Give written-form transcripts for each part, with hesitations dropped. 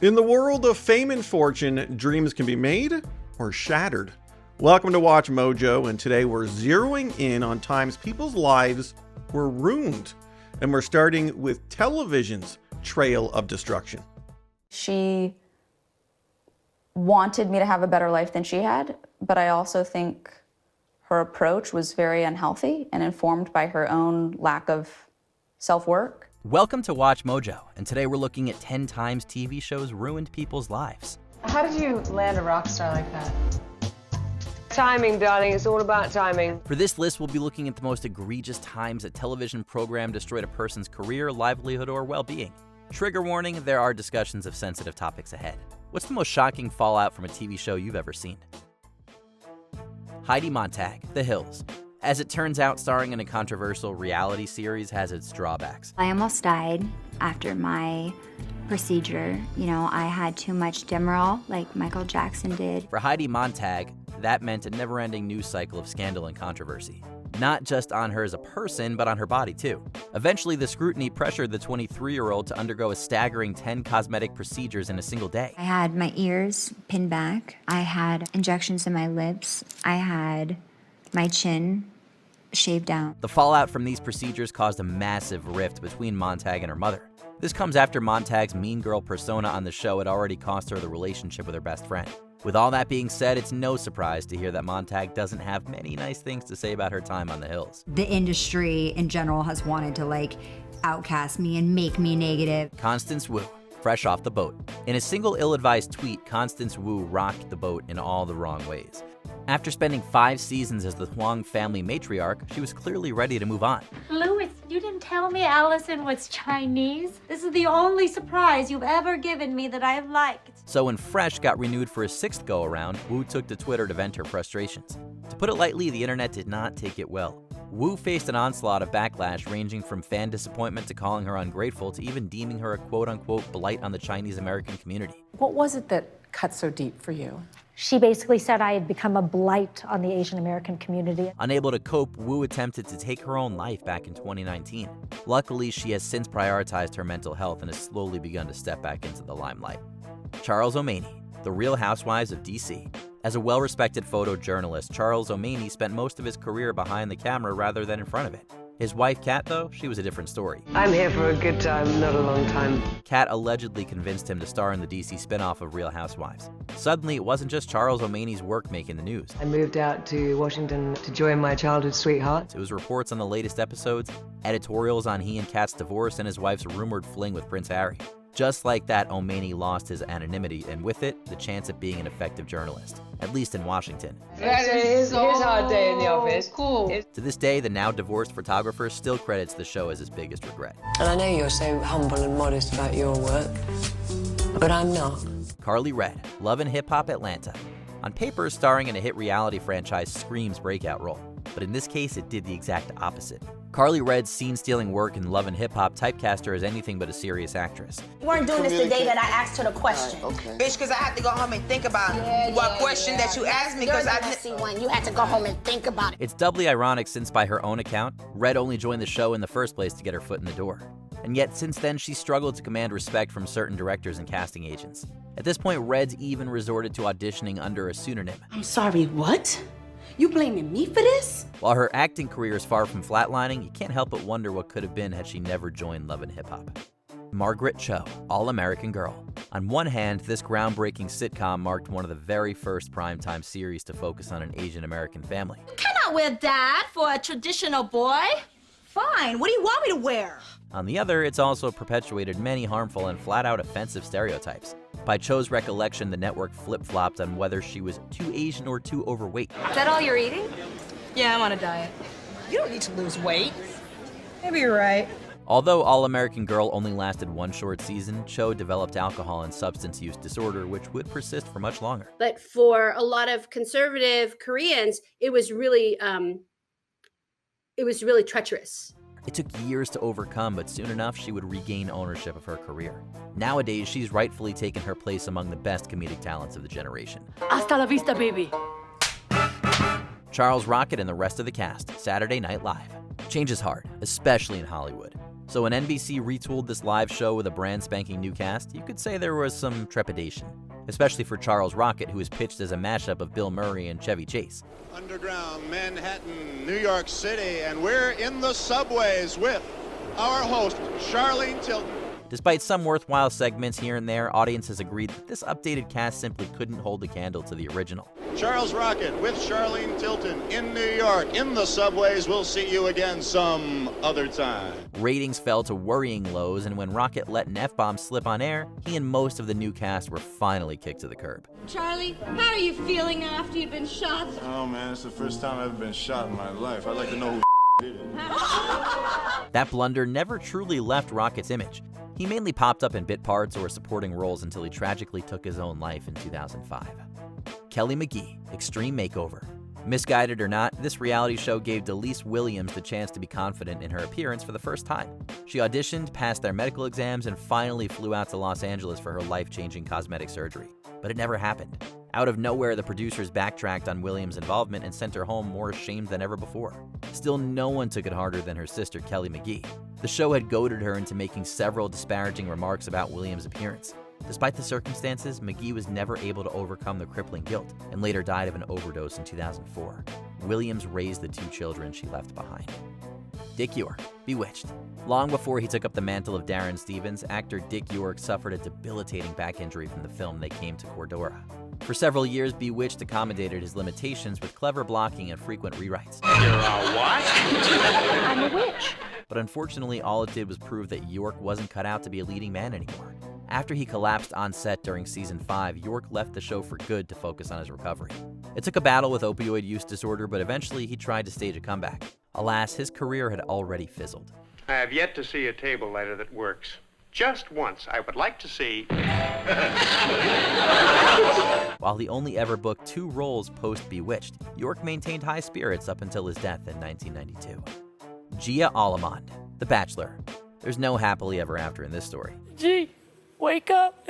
In the world of fame and fortune, dreams can be made or shattered. Welcome to Watch Mojo, and today we're zeroing in on times people's lives were ruined. And we're starting with television's trail of destruction. She wanted me to have a better life than she had, but I also think her approach was very unhealthy and informed by her own lack of self-work. Welcome to Watch Mojo, and today we're looking at 10 times TV shows ruined people's lives. How did you land a rock star like that? Timing, darling. It's all about timing. For this list, we'll be looking at the most egregious times a television program destroyed a person's career, livelihood, or well-being. Trigger warning, there are discussions of sensitive topics ahead. What's the most shocking fallout from a TV show you've ever seen? Heidi Montag, The Hills. As it turns out, starring in a controversial reality series has its drawbacks. I almost died after my procedure. I had too much Demerol, like Michael Jackson did. For Heidi Montag, that meant a never-ending news cycle of scandal and controversy. Not just on her as a person, but on her body too. Eventually, the scrutiny pressured the 23-year-old to undergo a staggering 10 cosmetic procedures in a single day. I had my ears pinned back. I had injections in my lips. I had my chin shaved down. The fallout from these procedures caused a massive rift between Montag and her mother. This comes after Montag's mean girl persona on the show had already cost her the relationship with her best friend. With all that being said, it's no surprise to hear that Montag doesn't have many nice things to say about her time on The Hills. The industry in general has wanted to outcast me and make me negative. Constance Wu, fresh off the boat. In a single ill-advised tweet, Constance Wu rocked the boat in all the wrong ways. After spending 5 seasons as the Huang family matriarch, she was clearly ready to move on. Louis, you didn't tell me Allison was Chinese. This is the only surprise you've ever given me that I have liked. So when Fresh got renewed for a 6th go-around, Wu took to Twitter to vent her frustrations. To put it lightly, the internet did not take it well. Wu faced an onslaught of backlash ranging from fan disappointment to calling her ungrateful to even deeming her a quote-unquote blight on the Chinese-American community. What was it that cut so deep for you? She basically said I had become a blight on the Asian American community. Unable to cope, Wu attempted to take her own life back in 2019. Luckily, she has since prioritized her mental health and has slowly begun to step back into the limelight. Charles O'Mani, The Real Housewives of D.C. As a well-respected photojournalist, Charles O'Mani spent most of his career behind the camera rather than in front of it. His wife, Kat, though, she was a different story. I'm here for a good time, not a long time. Kat allegedly convinced him to star in the DC spinoff of Real Housewives. Suddenly, it wasn't just Charles O'Mani's work making the news. I moved out to Washington to join my childhood sweetheart. It was reports on the latest episodes, editorials on he and Kat's divorce, and his wife's rumored fling with Prince Harry. Just like that, O'Mani lost his anonymity, and with it, the chance of being an effective journalist, at least in Washington. Here's our day in the office. Cool. To this day, the now-divorced photographer still credits the show as his biggest regret. And I know you're so humble and modest about your work, but I'm not. Carly Red, Love and Hip Hop Atlanta. On paper, starring in a hit reality franchise screams breakout role, but in this case, it did the exact opposite. Carly Red's scene-stealing work in Love and Hip Hop typecast her as anything but a serious actress. You weren't doing this the day that I asked her the question. Right, okay. Bitch, because I had to go home and think about what question that you asked me, because I didn't see one. You had to go home and think about it. It's doubly ironic since, by her own account, Red only joined the show in the first place to get her foot in the door. And yet, since then, she's struggled to command respect from certain directors and casting agents. At this point, Red's even resorted to auditioning under a pseudonym. I'm sorry, what? You blaming me for this? While her acting career is far from flatlining, you can't help but wonder what could have been had she never joined Love and Hip Hop. Margaret Cho, All-American Girl. On one hand, this groundbreaking sitcom marked one of the very first primetime series to focus on an Asian American family. You cannot wear that for a traditional boy. Fine, what do you want me to wear? On the other, it's also perpetuated many harmful and flat-out offensive stereotypes. By Cho's recollection, the network flip-flopped on whether she was too Asian or too overweight. Is that all you're eating? Yeah, I'm on a diet. You don't need to lose weight. Maybe you're right. Although All-American Girl only lasted 1 short season, Cho developed alcohol and substance use disorder, which would persist for much longer. But for a lot of conservative Koreans, it was really treacherous. It took years to overcome, but soon enough, she would regain ownership of her career. Nowadays, she's rightfully taken her place among the best comedic talents of the generation. Hasta la vista, baby. Charles Rocket and the rest of the cast, Saturday Night Live. Change is hard, especially in Hollywood. So when NBC retooled this live show with a brand spanking new cast, you could say there was some trepidation, especially for Charles Rocket, who was pitched as a mashup of Bill Murray and Chevy Chase. Underground, Manhattan, New York City, and we're in the subways with our host, Charlene Tilton. Despite some worthwhile segments here and there, audiences agreed that this updated cast simply couldn't hold a candle to the original. Charles Rocket with Charlene Tilton in New York. In the subways, we'll see you again some other time. Ratings fell to worrying lows, and when Rocket let an F-bomb slip on air, he and most of the new cast were finally kicked to the curb. Charlie, how are you feeling now after you've been shot? Oh man, it's the first time I've ever been shot in my life. I'd like to know who did it. That blunder never truly left Rocket's image. He mainly popped up in bit parts or supporting roles until he tragically took his own life in 2005. Kelly McGee, Extreme Makeover. Misguided or not, this reality show gave Delise Williams the chance to be confident in her appearance for the first time. She auditioned, passed their medical exams, and finally flew out to Los Angeles for her life-changing cosmetic surgery. But it never happened. Out of nowhere, the producers backtracked on Williams' involvement and sent her home more ashamed than ever before. Still, no one took it harder than her sister, Kelly McGee. The show had goaded her into making several disparaging remarks about Williams' appearance. Despite the circumstances, McGee was never able to overcome the crippling guilt and later died of an overdose in 2004. Williams raised the 2 children she left behind. Dick York, Bewitched. Long before he took up the mantle of Darren Stevens, actor Dick York suffered a debilitating back injury from the film They Came to Cordora. For several years, Bewitched accommodated his limitations with clever blocking and frequent rewrites. You're a what? I'm a witch. But unfortunately, all it did was prove that York wasn't cut out to be a leading man anymore. After he collapsed on set during season 5, York left the show for good to focus on his recovery. It took a battle with opioid use disorder, but eventually he tried to stage a comeback. Alas, his career had already fizzled. I have yet to see a table lighter that works. Just once, I would like to see. While he only ever booked 2 roles post-Bewitched, York maintained high spirits up until his death in 1992. Gia Allemande, The Bachelor. There's no happily ever after in this story. Gee, wake up.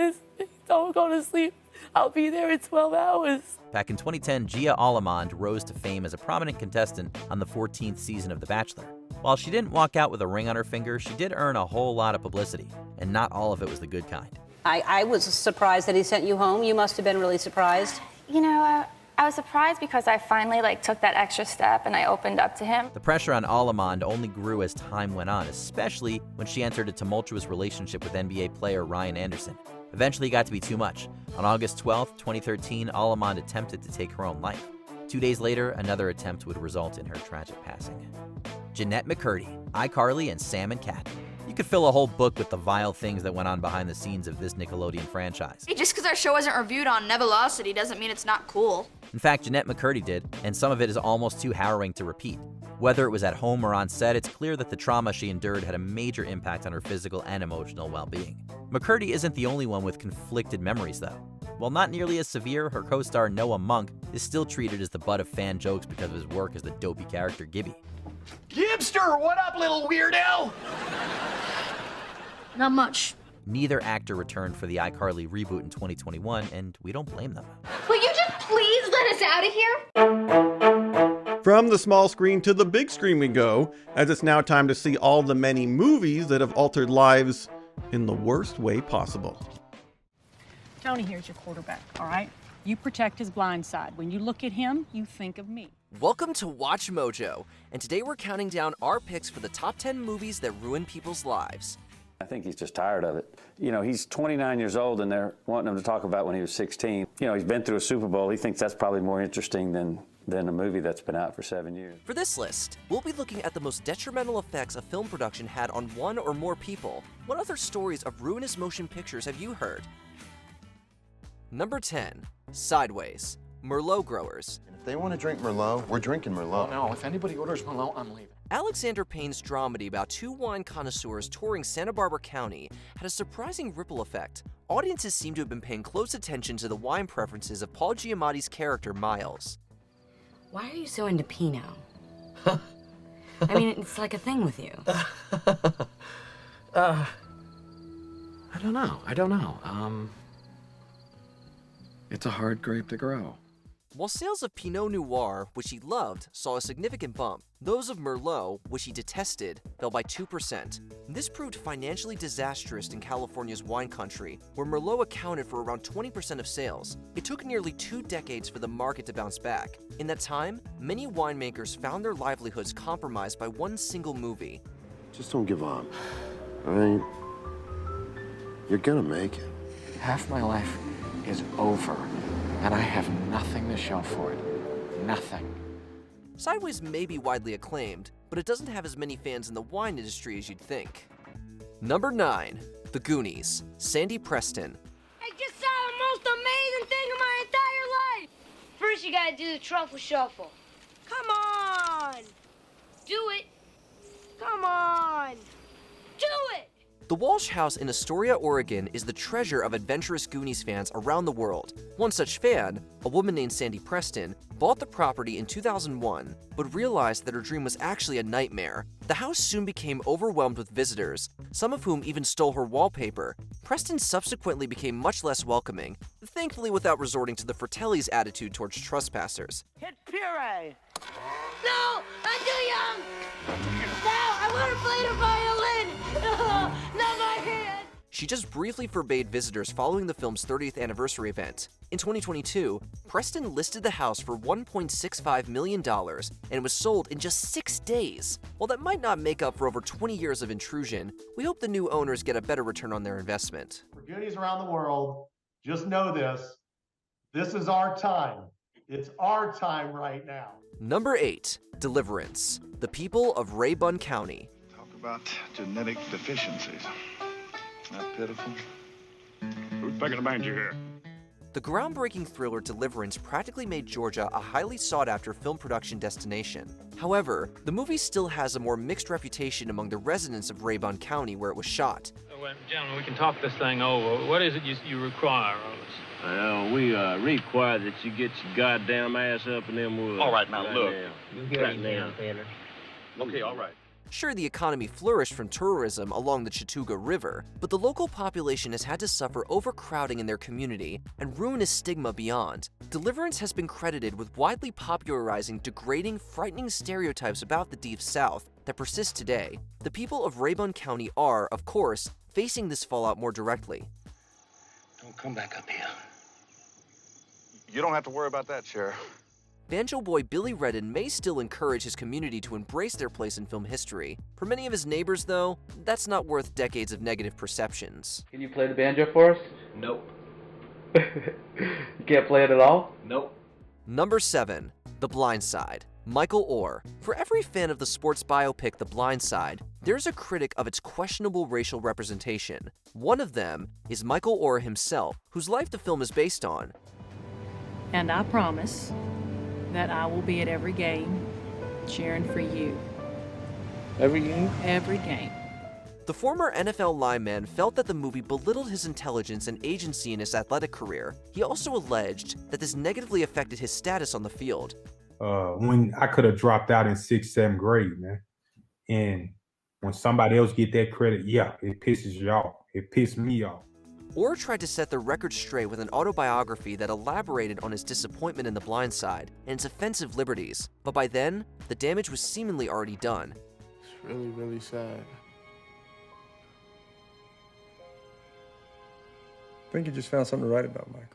Don't go to sleep. I'll be there in 12 hours. Back in 2010, Gia Allemande rose to fame as a prominent contestant on the 14th season of The Bachelor. While she didn't walk out with a ring on her finger, she did earn a whole lot of publicity, and not all of it was the good kind. I was surprised that he sent you home. You must have been really surprised. You know, I was surprised because I finally took that extra step and I opened up to him. The pressure on Allemande only grew as time went on, especially when she entered a tumultuous relationship with NBA player Ryan Anderson. Eventually it got to be too much. On August 12, 2013, Allemande attempted to take her own life. 2 days later, another attempt would result in her tragic passing. Jeanette McCurdy, iCarly, and Sam and Cat. You could fill a whole book with the vile things that went on behind the scenes of this Nickelodeon franchise. Hey, just because our show wasn't reviewed on Nevelocity doesn't mean it's not cool. In fact, Jeanette McCurdy did, and some of it is almost too harrowing to repeat. Whether it was at home or on set, it's clear that the trauma she endured had a major impact on her physical and emotional well-being. McCurdy isn't the only one with conflicted memories, though. While not nearly as severe, her co-star Noah Monk is still treated as the butt of fan jokes because of his work as the dopey character Gibby. Gibster, what up, little weirdo? Not much. Neither actor returned for the iCarly reboot in 2021, and we don't blame them. Will you just please let us out of here? From the small screen to the big screen we go, as it's now time to see all the many movies that have altered lives in the worst way possible. Tony here's your quarterback, all right? You protect his blind side. When you look at him, you think of me. Welcome to Watch Mojo, and today we're counting down our picks for the top 10 movies that ruin people's lives. I think he's just tired of it. You know, he's 29 years old and they're wanting him to talk about when he was 16. You know, he's been through a Super Bowl. He thinks that's probably more interesting than a movie that's been out for 7 years. For this list, we'll be looking at the most detrimental effects a film production had on one or more people. What other stories of ruinous motion pictures have you heard? Number 10, Sideways, Merlot Growers. If they want to drink Merlot, we're drinking Merlot. No, if anybody orders Merlot, I'm leaving. Alexander Payne's dramedy about 2 wine connoisseurs touring Santa Barbara County had a surprising ripple effect. Audiences seem to have been paying close attention to the wine preferences of Paul Giamatti's character, Miles. Why are you so into Pinot? I mean, it's like a thing with you. I don't know. It's a hard grape to grow. While sales of Pinot Noir, which he loved, saw a significant bump, those of Merlot, which he detested, fell by 2%. This proved financially disastrous in California's wine country, where Merlot accounted for around 20% of sales. It took nearly 2 decades for the market to bounce back. In that time, many winemakers found their livelihoods compromised by one single movie. Just don't give up. I mean, you're gonna make it. Half my life is over, and I have nothing to show for it. Nothing. Sideways may be widely acclaimed, but it doesn't have as many fans in the wine industry as you'd think. Number 9. The Goonies. Sandy Preston. I just saw the most amazing thing in my entire life! First, you gotta do the truffle shuffle. Come on! Do it! Come on! Do it! The Walsh House in Astoria, Oregon is the treasure of adventurous Goonies fans around the world. One such fan, a woman named Sandy Preston, bought the property in 2001, but realized that her dream was actually a nightmare. The house soon became overwhelmed with visitors, some of whom even stole her wallpaper. Preston subsequently became much less welcoming, thankfully without resorting to the Fratelli's attitude towards trespassers. Hit puree! No! I'm too young! No! I want to play the violin! Not my hand! She just briefly forbade visitors following the film's 30th anniversary event. In 2022, Preston listed the house for $1.65 million, and it was sold in just 6 days. While that might not make up for over 20 years of intrusion, we hope the new owners get a better return on their investment. For Goonies around the world, just know this. This is our time. It's our time right now. Number 8. Deliverance. The People of Raybun County. Talk about genetic deficiencies. Not pitiful. Who's picking a banjo here? The groundbreaking thriller Deliverance practically made Georgia a highly sought-after film production destination. However, the movie still has a more mixed reputation among the residents of Raybun County where it was shot. Well, gentlemen, we can talk this thing over. What is it you require of us? We require that you get your goddamn ass up in them woods. All right, now, right look. Now. You get Right it now. down, Tanner. Okay, all right. Sure, the economy flourished from tourism along the Chattooga River, but the local population has had to suffer overcrowding in their community and ruinous stigma beyond. Deliverance has been credited with widely popularizing degrading, frightening stereotypes about the Deep South that persist today. The people of Raybun County are, of course, facing this fallout more directly. Don't come back up here. You don't have to worry about that, Sheriff. Banjo boy Billy Redden may still encourage his community to embrace their place in film history. For many of his neighbors, though, that's not worth decades of negative perceptions. Can you play the banjo for us? Nope. You can't play it at all? Nope. Number 7. The Blind Side. Michael Orr. For every fan of the sports biopic The Blind Side, there's a critic of its questionable racial representation. One of them is Michael Orr himself, whose life the film is based on. And I promise that I will be at every game cheering for you. Every game? Every game. The former NFL lineman felt that the movie belittled his intelligence and agency in his athletic career. He also alleged that this negatively affected his status on the field. When I could have dropped out in 6th, 7th grade, man. And when somebody else get that credit, yeah, it pisses you off. It pissed me off. Orr tried to set the record straight with an autobiography that elaborated on his disappointment in The Blind Side and its offensive liberties, but by then, the damage was seemingly already done. It's really, really sad. I think you just found something to write about, Michael.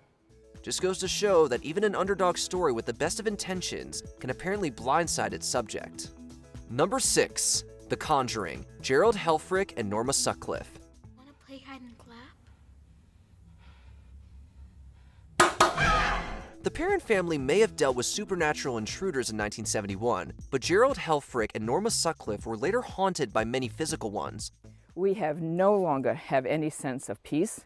Just goes to show that even an underdog story with the best of intentions can apparently blindside its subject. Number 6. The Conjuring. Gerald Helfrich and Norma Sutcliffe. Wanna play hide and clap? The Perrin family may have dealt with supernatural intruders in 1971, but Gerald Helfrich and Norma Sutcliffe were later haunted by many physical ones. We no longer have any sense of peace.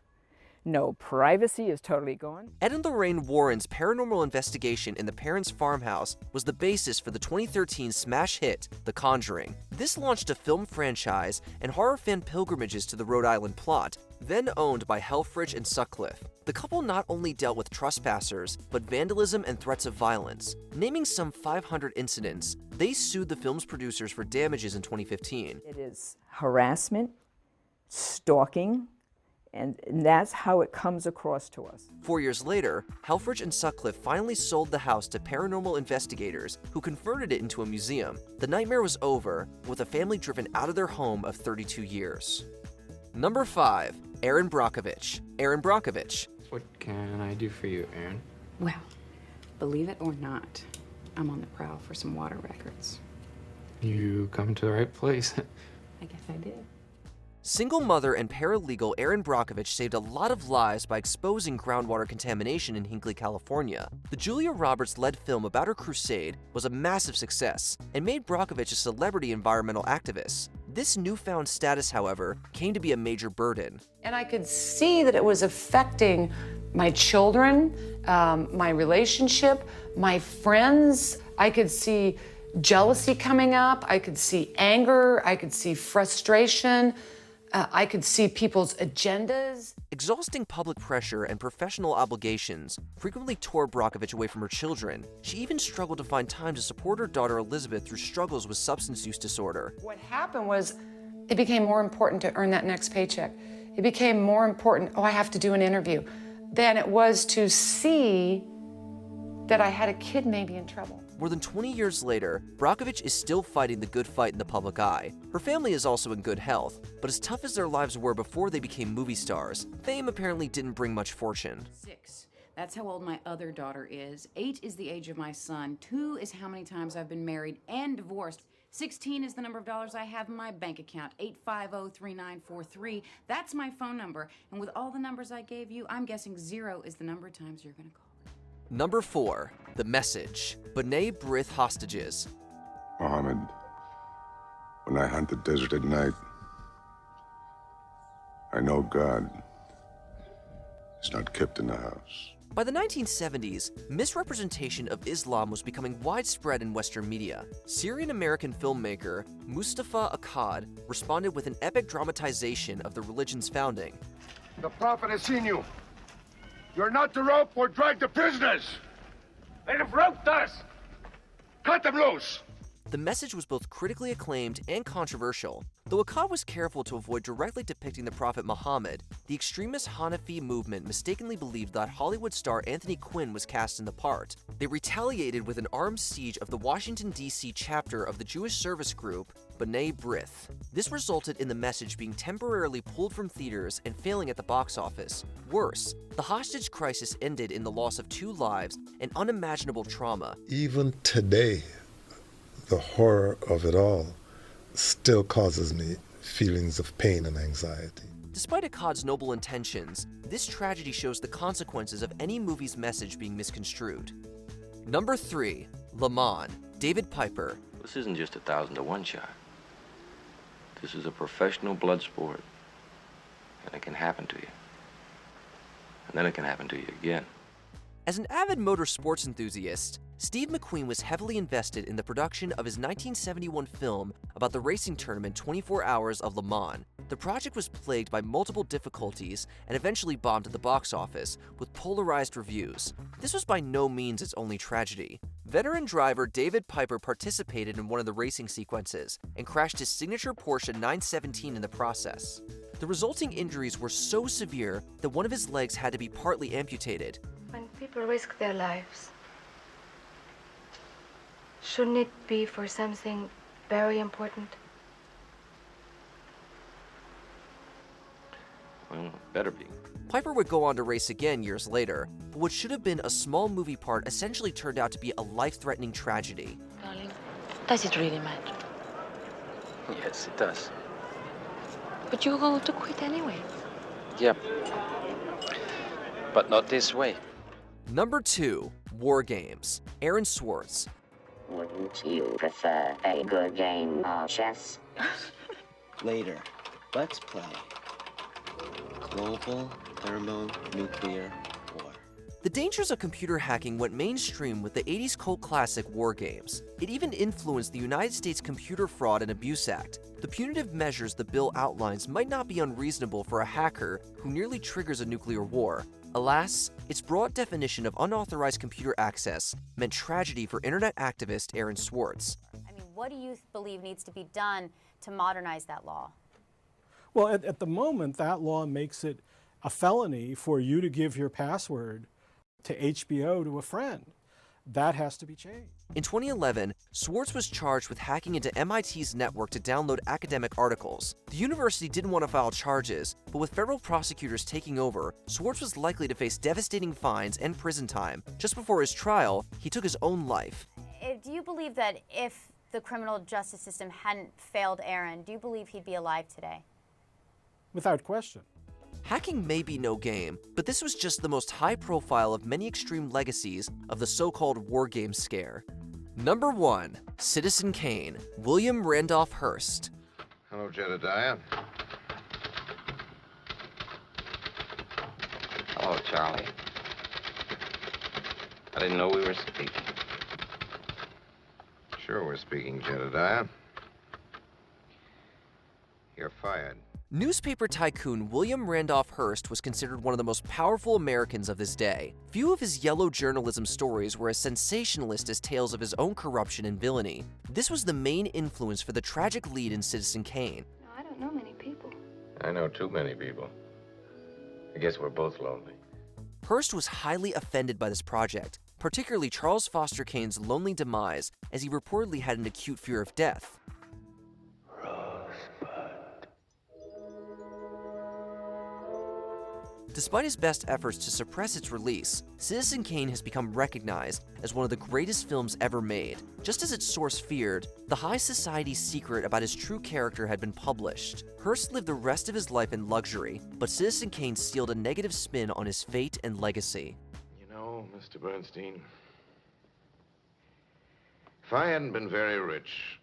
No privacy is totally gone. Ed and Lorraine Warren's paranormal investigation in the Perrin's farmhouse was the basis for the 2013 smash hit, The Conjuring. This launched a film franchise and horror fan pilgrimages to the Rhode Island plot, then owned by Helfrich and Sutcliffe. The couple not only dealt with trespassers, but vandalism and threats of violence. Naming some 500 incidents, they sued the film's producers for damages in 2015. It is harassment, stalking, And that's how it comes across to us. 4 years later, Helfrich and Sutcliffe finally sold the house to paranormal investigators who converted it into a museum. The nightmare was over, with the family driven out of their home of 32 years. Number 5. Erin Brockovich. Erin Brockovich. What can I do for you, Erin? Well, believe it or not, I'm on the prowl for some water records. You come to the right place. I guess I did. Single mother and paralegal Erin Brockovich saved a lot of lives by exposing groundwater contamination in Hinckley, California. The Julia Roberts-led film about her crusade was a massive success and made Brockovich a celebrity environmental activist. This newfound status, however, came to be a major burden. And I could see that it was affecting my children, my relationship, my friends. I could see jealousy coming up. I could see anger. I could see frustration. I could see people's agendas. Exhausting public pressure and professional obligations frequently tore Brockovich away from her children. She even struggled to find time to support her daughter Elizabeth through struggles with substance use disorder. What happened was it became more important to earn that next paycheck. It became more important, I have to do an interview, than it was to see that I had a kid maybe in trouble. More than 20 years later, Brockovich is still fighting the good fight in the public eye. Her family is also in good health, but as tough as their lives were before they became movie stars, fame apparently didn't bring much fortune. 6. That's how old my other daughter is. 8 is the age of my son. 2 is how many times I've been married and divorced. 16 is the number of dollars I have in my bank account. 850-3943. That's my phone number. And with all the numbers I gave you, I'm guessing 0 is the number of times you're going to call. Number 4. The Message. B'nai B'rith Hostages. Mohammed, when I hunt the desert at night, I know God is not kept in the house. By the 1970s, misrepresentation of Islam was becoming widespread in Western media. Syrian-American filmmaker Mustafa Akkad responded with an epic dramatization of the religion's founding. The Prophet has seen you. You're not to rope or drag the prisoners. They have roped us. Cut them loose. The message was both critically acclaimed and controversial. Though Akkad was careful to avoid directly depicting the Prophet Muhammad, the extremist Hanafi movement mistakenly believed that Hollywood star Anthony Quinn was cast in the part. They retaliated with an armed siege of the Washington, D.C. chapter of the Jewish service group, B'nai B'rith. This resulted in the message being temporarily pulled from theaters and failing at the box office. Worse, the hostage crisis ended in the loss of 2 lives and unimaginable trauma. Even today, the horror of it all still causes me feelings of pain and anxiety. Despite Akkad's noble intentions, this tragedy shows the consequences of any movie's message being misconstrued. Number 3. Le Mans. David Piper. This isn't just 1,000 to 1 shot. This is a professional blood sport, and it can happen to you. And then it can happen to you again. As an avid motorsports enthusiast, Steve McQueen was heavily invested in the production of his 1971 film about the racing tournament 24 Hours of Le Mans. The project was plagued by multiple difficulties and eventually bombed at the box office, with polarized reviews. This was by no means its only tragedy. Veteran driver David Piper participated in one of the racing sequences and crashed his signature Porsche 917 in the process. The resulting injuries were so severe that one of his legs had to be partly amputated. When people risk their lives, shouldn't it be for something very important? Well, it better be. Piper would go on to race again years later, but what should have been a small movie part essentially turned out to be a life-threatening tragedy. Darling, does it really matter? Yes, it does. But you're going to quit anyway. Yep. But not this way. Number 2. War Games. Aaron Swartz. Wouldn't you prefer a good game of chess? Later. Let's play. Global thermonuclear war. The dangers of computer hacking went mainstream with the 80s cult classic War Games. It even influenced the United States Computer Fraud and Abuse Act. The punitive measures the bill outlines might not be unreasonable for a hacker who nearly triggers a nuclear war. Alas, its broad definition of unauthorized computer access meant tragedy for internet activist Aaron Swartz. I mean, what do you believe needs to be done to modernize that law? Well, at the moment, that law makes it a felony for you to give your password to HBO to a friend. That has to be changed. In 2011, Swartz was charged with hacking into MIT's network to download academic articles. The university didn't want to file charges, but with federal prosecutors taking over, Swartz was likely to face devastating fines and prison time. Just before his trial, he took his own life. Do you believe that if the criminal justice system hadn't failed Aaron, do you believe he'd be alive today? Without question. Hacking may be no game, but this was just the most high-profile of many extreme legacies of the so-called war game scare. Number 1. Citizen Kane, William Randolph Hearst. Hello, Jedediah. Hello, Charlie. I didn't know we were speaking. Sure we're speaking, Jedediah. You're fired. Newspaper tycoon William Randolph Hearst was considered one of the most powerful Americans of his day. Few of his yellow journalism stories were as sensationalist as tales of his own corruption and villainy. This was the main influence for the tragic lead in Citizen Kane. I don't know many people. I know too many people. I guess we're both lonely. Hearst was highly offended by this project, particularly Charles Foster Kane's lonely demise, as he reportedly had an acute fear of death. Despite his best efforts to suppress its release, Citizen Kane has become recognized as one of the greatest films ever made. Just as its source feared, the high society's secret about his true character had been published. Hearst lived the rest of his life in luxury, but Citizen Kane sealed a negative spin on his fate and legacy. You know, Mr. Bernstein, if I hadn't been very rich,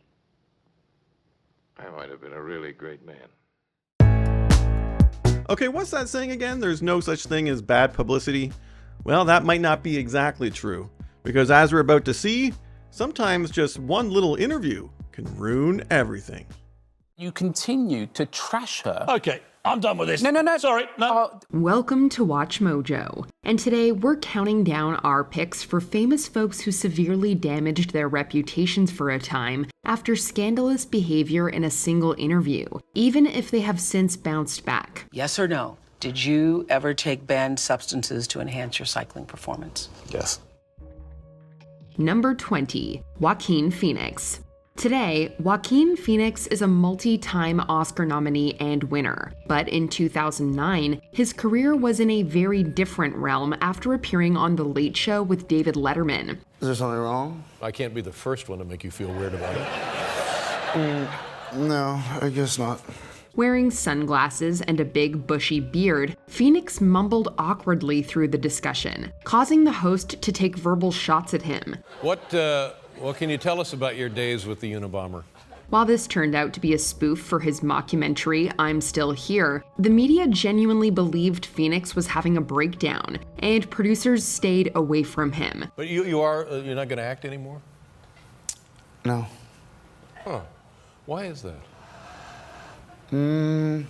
I might have been a really great man. Okay, what's that saying again? There's no such thing as bad publicity? Well, that might not be exactly true, because as we're about to see, sometimes just one little interview can ruin everything. You continue to trash her. Okay, I'm done with this. No. Sorry, no. Welcome to Watch Mojo, and today we're counting down our picks for famous folks who severely damaged their reputations for a time after scandalous behavior in a single interview, even if they have since bounced back. Yes or no? Did you ever take banned substances to enhance your cycling performance? Yes. Number 20, Joaquin Phoenix. Today, Joaquin Phoenix is a multi-time Oscar nominee and winner, but in 2009, his career was in a very different realm after appearing on The Late Show with David Letterman. Is there something wrong? I can't be the first one to make you feel weird about it. No, I guess not. Wearing sunglasses and a big bushy beard, Phoenix mumbled awkwardly through the discussion, causing the host to take verbal shots at him. What can you tell us about your days with the Unabomber? While this turned out to be a spoof for his mockumentary, I'm Still Here, the media genuinely believed Phoenix was having a breakdown, and producers stayed away from him. But you're not going to act anymore? No. Huh. Why is that? I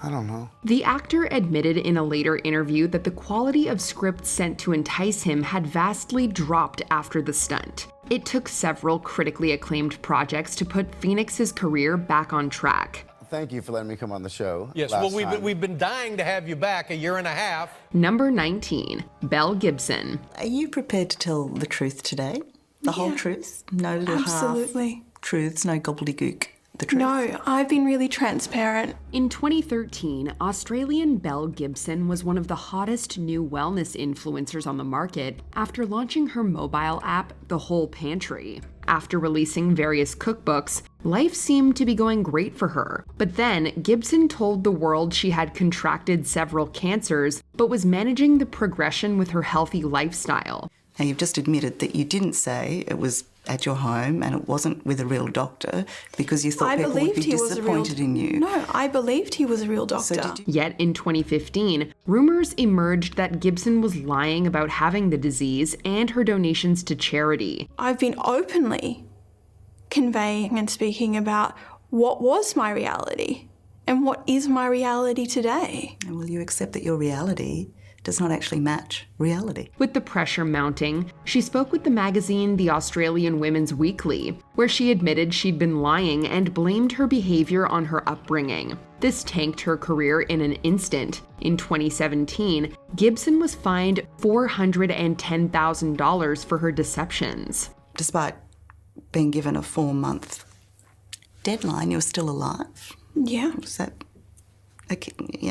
don't know. The actor admitted in a later interview that the quality of scripts sent to entice him had vastly dropped after the stunt. It took several critically acclaimed projects to put Phoenix's career back on track. Thank you for letting me come on the show. Yes, well, we've been dying to have you back a year and a half. Number 19, Belle Gibson. Are you prepared to tell the truth today? The whole truth? No little Absolutely. half truths, no gobbledygook. The truth. No, I've been really transparent. In 2013, Australian Belle Gibson was one of the hottest new wellness influencers on the market after launching her mobile app, The Whole Pantry. After releasing various cookbooks, life seemed to be going great for her. But then, Gibson told the world she had contracted several cancers, but was managing the progression with her healthy lifestyle. Now, you've just admitted that you didn't say it was at your home and it wasn't with a real doctor because you thought people would be disappointed in you. No, I believed he was a real doctor. Yet in 2015, rumors emerged that Gibson was lying about having the disease and her donations to charity. I've been openly conveying and speaking about what was my reality and what is my reality today. And will you accept that your reality does not actually match reality. With the pressure mounting, she spoke with the magazine The Australian Women's Weekly, where she admitted she'd been lying and blamed her behavior on her upbringing. This tanked her career in an instant. In 2017, Gibson was fined $410,000 for her deceptions. Despite being given a 4-month deadline, you're still alive. Yeah. Was that an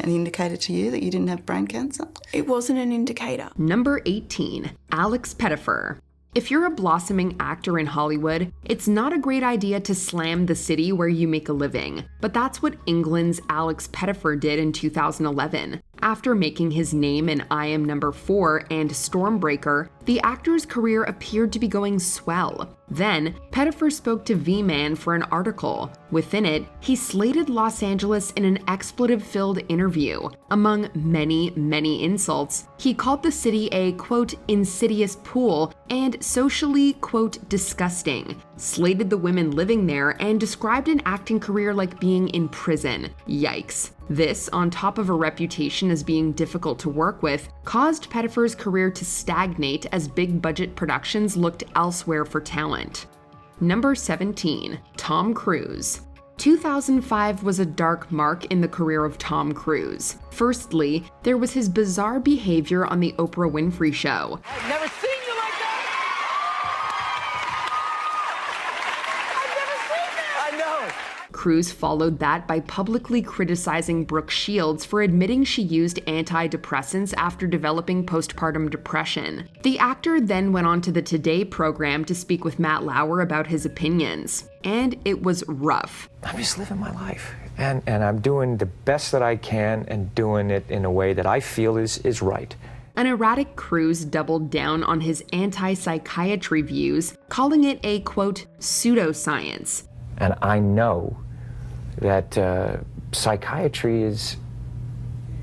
indicator to you that you didn't have brain cancer? It wasn't an indicator. Number 18, Alex Pettyfer. If you're a blossoming actor in Hollywood, it's not a great idea to slam the city where you make a living. But that's what England's Alex Pettyfer did in 2011. After making his name in I Am Number 4 and Stormbreaker, the actor's career appeared to be going swell. Then, Pettyfer spoke to V-Man for an article. Within it, he slated Los Angeles in an expletive-filled interview. Among many, many insults, he called the city a, quote, insidious pool and socially, quote, disgusting, slated the women living there, and described an acting career like being in prison. Yikes. This, on top of a reputation as being difficult to work with, caused Pettyfer's career to stagnate as big-budget productions looked elsewhere for talent. Number 17, Tom Cruise. 2005 was a dark mark in the career of Tom Cruise. Firstly, there was his bizarre behavior on the Oprah Winfrey Show. I've never seen you like that! I've never seen that! I know! Cruise followed that by publicly criticizing Brooke Shields for admitting she used antidepressants after developing postpartum depression. The actor then went on to the Today program to speak with Matt Lauer about his opinions. And it was rough. I'm just living my life. And I'm doing the best that I can and doing it in a way that I feel is right. An erratic Cruise doubled down on his anti-psychiatry views, calling it a, quote, pseudoscience. And I know that psychiatry is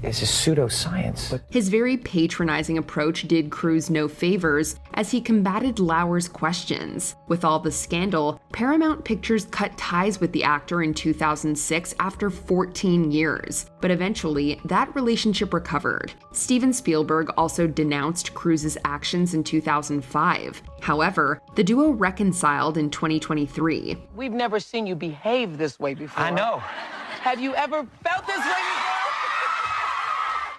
a pseudoscience. His very patronizing approach did Cruise no favors as he combated Lauer's questions. With all the scandal, Paramount Pictures cut ties with the actor in 2006 after 14 years, but eventually that relationship recovered. Steven Spielberg also denounced Cruise's actions in 2005. However, the duo reconciled in 2023. We've never seen you behave this way before. I know. Have you ever felt this way before?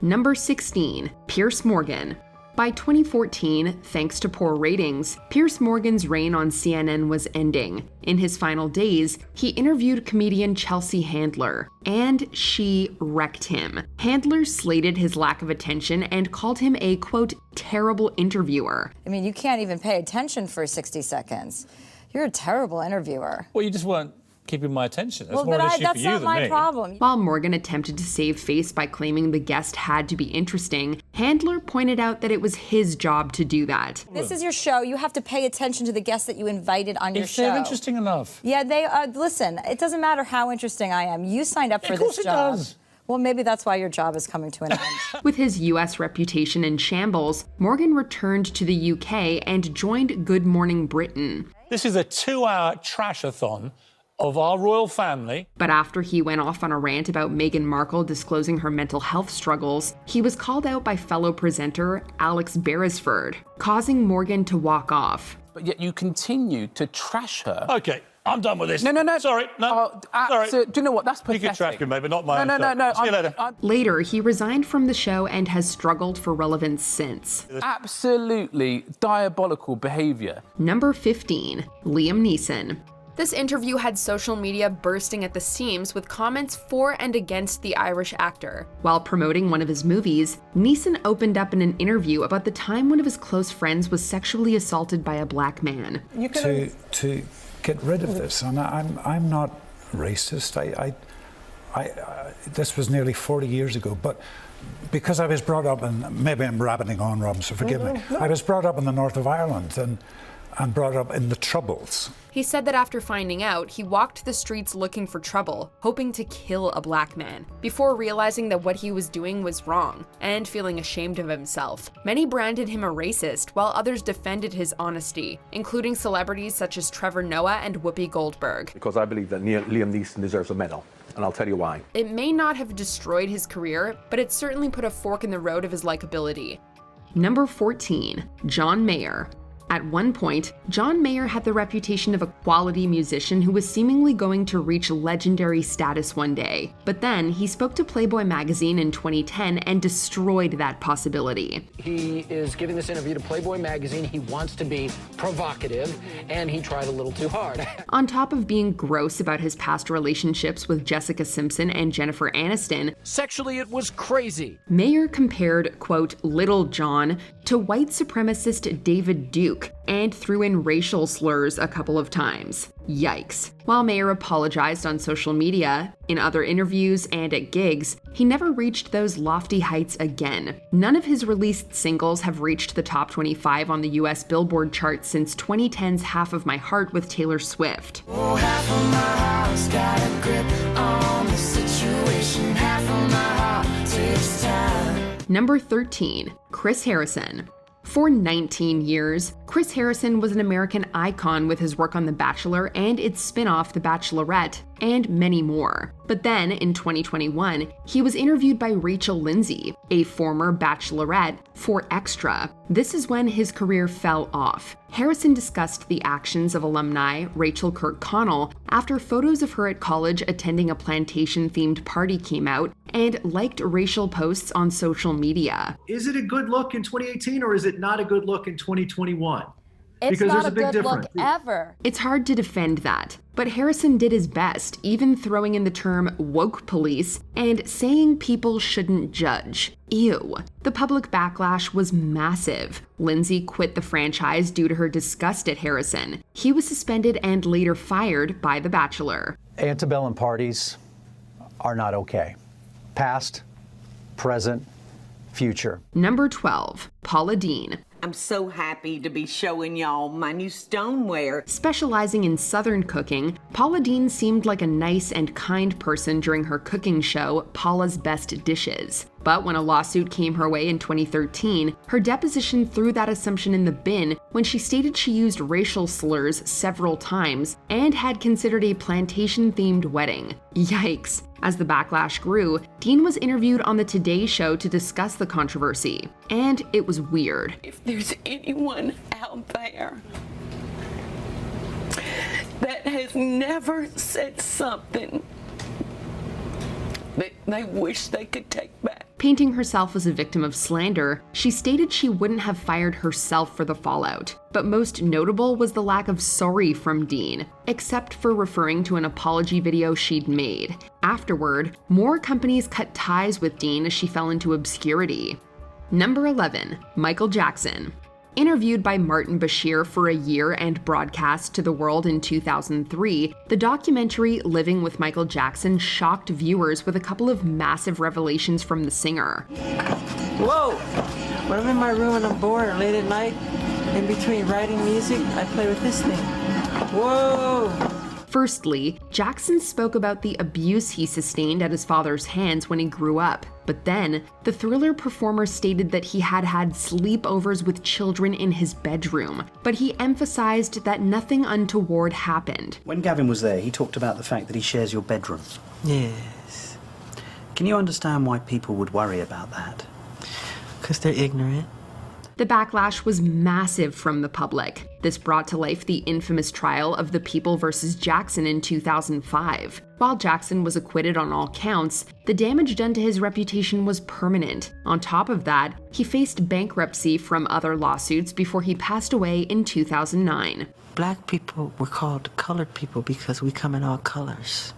Number 16, Piers Morgan. By 2014, thanks to poor ratings, Piers Morgan's reign on CNN was ending. In his final days, he interviewed comedian Chelsea Handler, and she wrecked him. Handler slated his lack of attention and called him a, quote, terrible interviewer. I mean, you can't even pay attention for 60 seconds. You're a terrible interviewer. Well, you just weren't keeping my attention. That's well, more but an issue that's for you not than my me. problem. While Morgan attempted to save face by claiming the guest had to be interesting, Handler pointed out that it was his job to do that. This is your show. You have to pay attention to the guests that you invited on your If show. they're interesting enough. Yeah, they are. Listen, it doesn't matter how interesting I am. You signed up for this job. Of course it does. Well, maybe that's why your job is coming to an end. With his US reputation in shambles, Morgan returned to the UK and joined Good Morning Britain. This is a 2-hour trash-a-thon of our royal family. But after he went off on a rant about Meghan Markle disclosing her mental health struggles, he was called out by fellow presenter Alex Beresford, causing Morgan to walk off. But yet you continue to trash her. Okay, I'm done with this. No. Sorry, no. Sorry. So, do you know what? That's pathetic. You can trash me, maybe not my own No. stuff. See you later. Later, he resigned from the show and has struggled for relevance since. Absolutely diabolical behavior. Number 15, Liam Neeson. This interview had social media bursting at the seams with comments for and against the Irish actor. While promoting one of his movies, Neeson opened up in an interview about the time one of his close friends was sexually assaulted by a black man. To get rid of this, and I'm not racist. This was nearly 40 years ago, but because I was brought up in, maybe I'm rabbiting on, Rob, so forgive me. I was brought up in the north of Ireland and brought up in the Troubles. He said that after finding out, he walked the streets looking for trouble, hoping to kill a black man, before realizing that what he was doing was wrong, and feeling ashamed of himself. Many branded him a racist, while others defended his honesty, including celebrities such as Trevor Noah and Whoopi Goldberg. Because I believe that Liam Neeson deserves a medal. and I'll tell you why. It may not have destroyed his career, but it certainly put a fork in the road of his likability. Number 14, John Mayer. At one point, John Mayer had the reputation of a quality musician who was seemingly going to reach legendary status one day. But then he spoke to Playboy magazine in 2010 and destroyed that possibility. He is giving this interview to Playboy magazine. He wants to be provocative, and he tried a little too hard. On top of being gross about his past relationships with Jessica Simpson and Jennifer Aniston, sexually it was crazy. Mayer compared, quote, Little John to white supremacist David Duke and threw in racial slurs a couple of times. Yikes. While Mayer apologized on social media, in other interviews, and at gigs, he never reached those lofty heights again. None of his released singles have reached the top 25 on the US Billboard chart since 2010's Half of My Heart with Taylor Swift. Oh, half of my heart's got a grip on the situation. Half of my heart takes time. Number 13, Chris Harrison. For 19 years, Chris Harrison was an American icon with his work on The Bachelor and its spin-off The Bachelorette, and many more. But then, in 2021, he was interviewed by Rachel Lindsay, a former Bachelorette, for Extra. This is when his career fell off. Harrison discussed the actions of alumni Rachel Kirkconnell after photos of her at college attending a plantation-themed party came out, and liked racial posts on social media. Is it a good look in 2018 or is it not a good look in 2021? It's because not there's a a big good difference. look ever. It's hard to defend that, but Harrison did his best, even throwing in the term woke police and saying people shouldn't judge. Ew. The public backlash was massive. Lindsay quit the franchise due to her disgust at Harrison. He was suspended and later fired by The Bachelor. Antebellum parties are not okay. Past, present, future. Number 12, Paula Deen. I'm so happy to be showing y'all my new stoneware. Specializing in Southern cooking, Paula Deen seemed like a nice and kind person during her cooking show, Paula's Best Dishes. But when a lawsuit came her way in 2013, her deposition threw that assumption in the bin when she stated she used racial slurs several times and had considered a plantation-themed wedding. Yikes. As the backlash grew, Deen was interviewed on the Today Show to discuss the controversy. And it was weird. If there's anyone out there that has never said something that they wish they could take back. Painting herself as a victim of slander, she stated she wouldn't have fired herself for the fallout. But most notable was the lack of sorry from Deen, except for referring to an apology video she'd made. Afterward, more companies cut ties with Deen as she fell into obscurity. Number 11, Michael Jackson. Interviewed by Martin Bashir for a year and broadcast to the world in 2003, the documentary Living with Michael Jackson shocked viewers with a couple of massive revelations from the singer. Whoa! When I'm in my room and I'm bored or late at night, in between writing music, I play with this thing. Whoa! Firstly, Jackson spoke about the abuse he sustained at his father's hands when he grew up. But then, the Thriller performer stated that he had had sleepovers with children in his bedroom, but he emphasized that nothing untoward happened. When Gavin was there, he talked about the fact that he shares your bedroom. Yes. Can you understand why people would worry about that? Because they're ignorant. The backlash was massive from the public. This brought to life the infamous trial of the People vs. Jackson in 2005. While Jackson was acquitted on all counts, the damage done to his reputation was permanent. On top of that, he faced bankruptcy from other lawsuits before he passed away in 2009. Black people were called colored people because we come in all colors.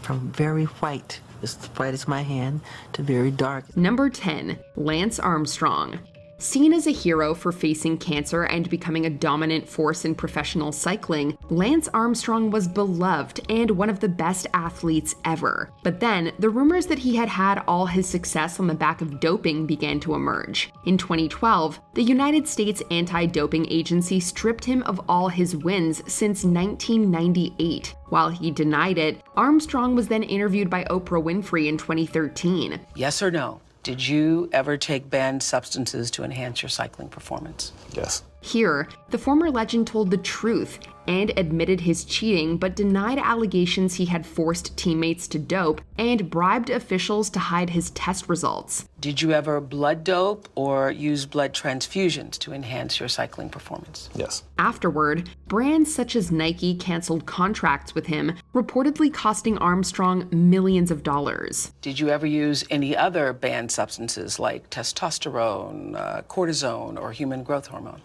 From very white, as white as my hand, to very dark. Number 10, Lance Armstrong. Seen as a hero for facing cancer and becoming a dominant force in professional cycling, Lance Armstrong was beloved and one of the best athletes ever. But then, the rumors that he had had all his success on the back of doping began to emerge. In 2012, the United States Anti-Doping Agency stripped him of all his wins since 1998. While he denied it, Armstrong was then interviewed by Oprah Winfrey in 2013. Yes or no? Did you ever take banned substances to enhance your cycling performance? Yes. Here, the former legend told the truth and admitted his cheating, but denied allegations he had forced teammates to dope and bribed officials to hide his test results. Did you ever blood dope or use blood transfusions to enhance your cycling performance? Yes. Afterward, brands such as Nike canceled contracts with him, reportedly costing Armstrong millions of dollars. Did you ever use any other banned substances like testosterone, cortisone, or human growth hormone?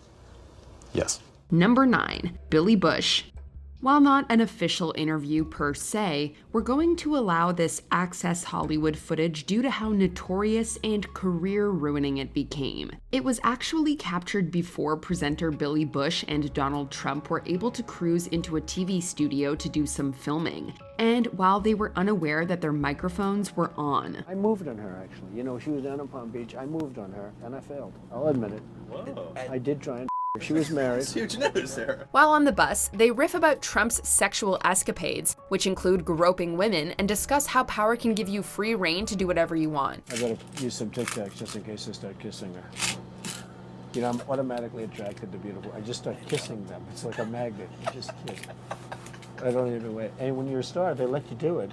Yes. Number 9, Billy Bush. While not an official interview per se, we're going to allow this Access Hollywood footage due to how notorious and career-ruining it became. It was actually captured before presenter Billy Bush and Donald Trump were able to cruise into a TV studio to do some filming, and while they were unaware that their microphones were on. I moved on her, actually. You know, she was down in Palm Beach. I moved on her, and I failed. I'll admit it. Whoa. I did try and she was married. It's huge news, Sarah. While on the bus, they riff about Trump's sexual escapades, which include groping women, and discuss how power can give you free reign to do whatever you want. I gotta use some Tic Tacs just in case I start kissing her. You know, I'm automatically attracted to beautiful. I just start kissing them. It's like a magnet. You just kiss. I don't even wait. And when you're a star, they let you do it.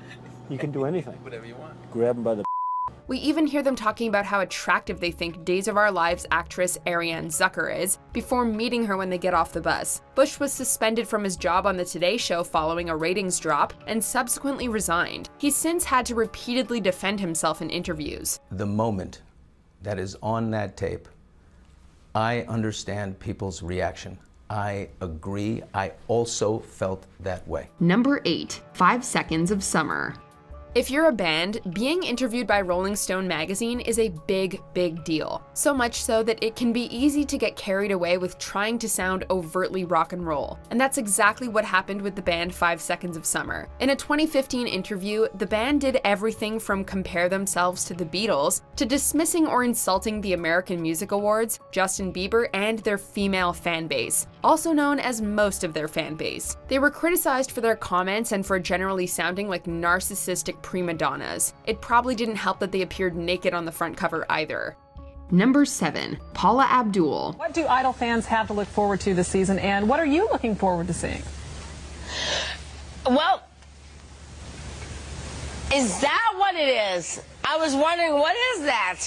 You can do anything. Whatever you want. Grab them by the. We even hear them talking about how attractive they think Days of Our Lives actress Ariane Zucker is before meeting her when they get off the bus. Bush was suspended from his job on the Today Show following a ratings drop and subsequently resigned. He's since had to repeatedly defend himself in interviews. The moment that is on that tape, I understand people's reaction. I agree. I also felt that way. Number 8, 5 Seconds of Summer. If you're a band, being interviewed by Rolling Stone magazine is a big, big deal. So much so that it can be easy to get carried away with trying to sound overtly rock and roll. And that's exactly what happened with the band 5 Seconds of Summer. In a 2015 interview, the band did everything from compare themselves to the Beatles to dismissing or insulting the American Music Awards, Justin Bieber, and their female fan base, also known as most of their fan base. They were criticized for their comments and for generally sounding like narcissistic prima donnas. It probably didn't help that they appeared naked on the front cover either. Number 7, Paula Abdul. What do Idol fans have to look forward to this season, and what are you looking forward to seeing? Well, is that what it is? I was wondering, what is that?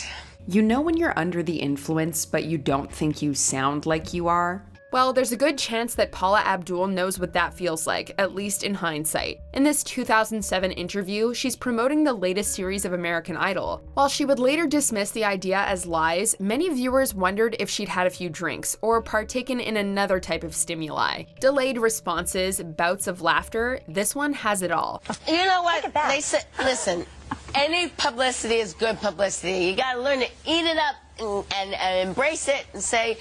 You know when you're under the influence, but you don't think you sound like you are? Well, there's a good chance that Paula Abdul knows what that feels like, at least in hindsight. In this 2007 interview, she's promoting the latest series of American Idol. While she would later dismiss the idea as lies, many viewers wondered if she'd had a few drinks or partaken in another type of stimuli. Delayed responses, bouts of laughter, this one has it all. You know what? They said, listen, any publicity is good publicity. You gotta learn to eat it up and embrace it and say,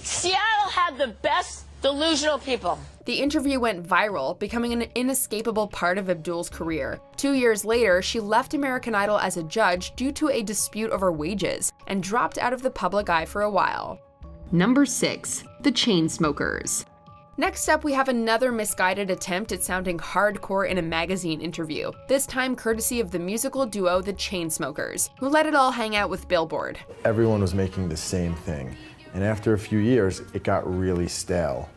Seattle had the best delusional people. The interview went viral, becoming an inescapable part of Abdul's career. 2 years later, she left American Idol as a judge due to a dispute over wages and dropped out of the public eye for a while. Number 6, The Chainsmokers. Next up, we have another misguided attempt at sounding hardcore in a magazine interview, this time courtesy of the musical duo The Chainsmokers, who let it all hang out with Billboard. Everyone was making the same thing. And after a few years, it got really stale.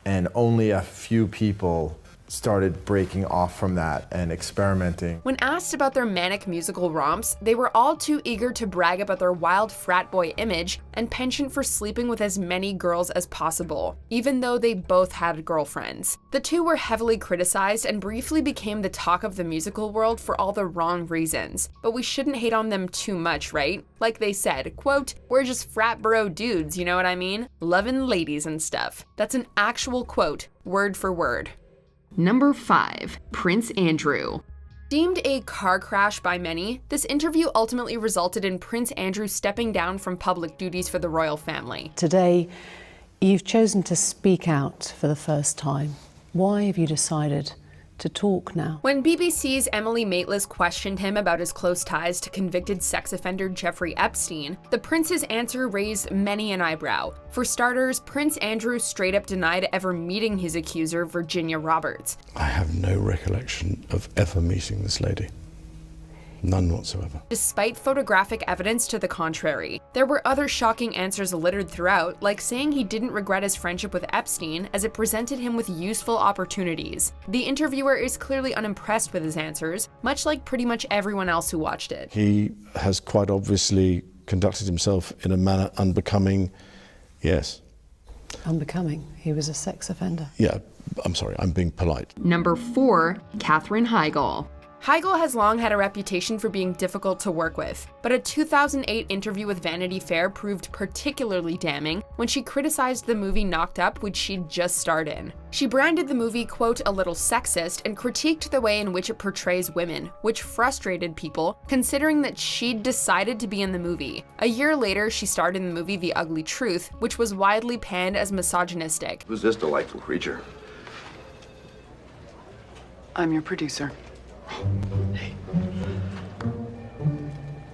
And only a few people started breaking off from that and experimenting. When asked about their manic musical romps, they were all too eager to brag about their wild frat boy image and penchant for sleeping with as many girls as possible, even though they both had girlfriends. The two were heavily criticized and briefly became the talk of the musical world for all the wrong reasons. But we shouldn't hate on them too much, right? Like they said, quote, "We're just frat bro dudes, you know what I mean? Lovin' ladies and stuff." That's an actual quote, word for word. Number 5, Prince Andrew. Deemed a car crash by many, this interview ultimately resulted in Prince Andrew stepping down from public duties for the royal family. Today, you've chosen to speak out for the first time. Why have you decided to talk now? When BBC's Emily Maitlis questioned him about his close ties to convicted sex offender Jeffrey Epstein, the prince's answer raised many an eyebrow. For starters, Prince Andrew straight up denied ever meeting his accuser, Virginia Roberts. I have no recollection of ever meeting this lady. None whatsoever. Despite photographic evidence to the contrary. There were other shocking answers littered throughout, like saying he didn't regret his friendship with Epstein as it presented him with useful opportunities. The interviewer is clearly unimpressed with his answers, much like pretty much everyone else who watched it. He has quite obviously conducted himself in a manner unbecoming, yes. Unbecoming. He was a sex offender. Yeah, I'm sorry, I'm being polite. Number 4, Katherine Heigl. Heigl has long had a reputation for being difficult to work with, but a 2008 interview with Vanity Fair proved particularly damning when she criticized the movie Knocked Up, which she'd just starred in. She branded the movie, quote, a little sexist, and critiqued the way in which it portrays women, which frustrated people, considering that she'd decided to be in the movie. A year later, she starred in the movie The Ugly Truth, which was widely panned as misogynistic. Who's this delightful creature? I'm your producer.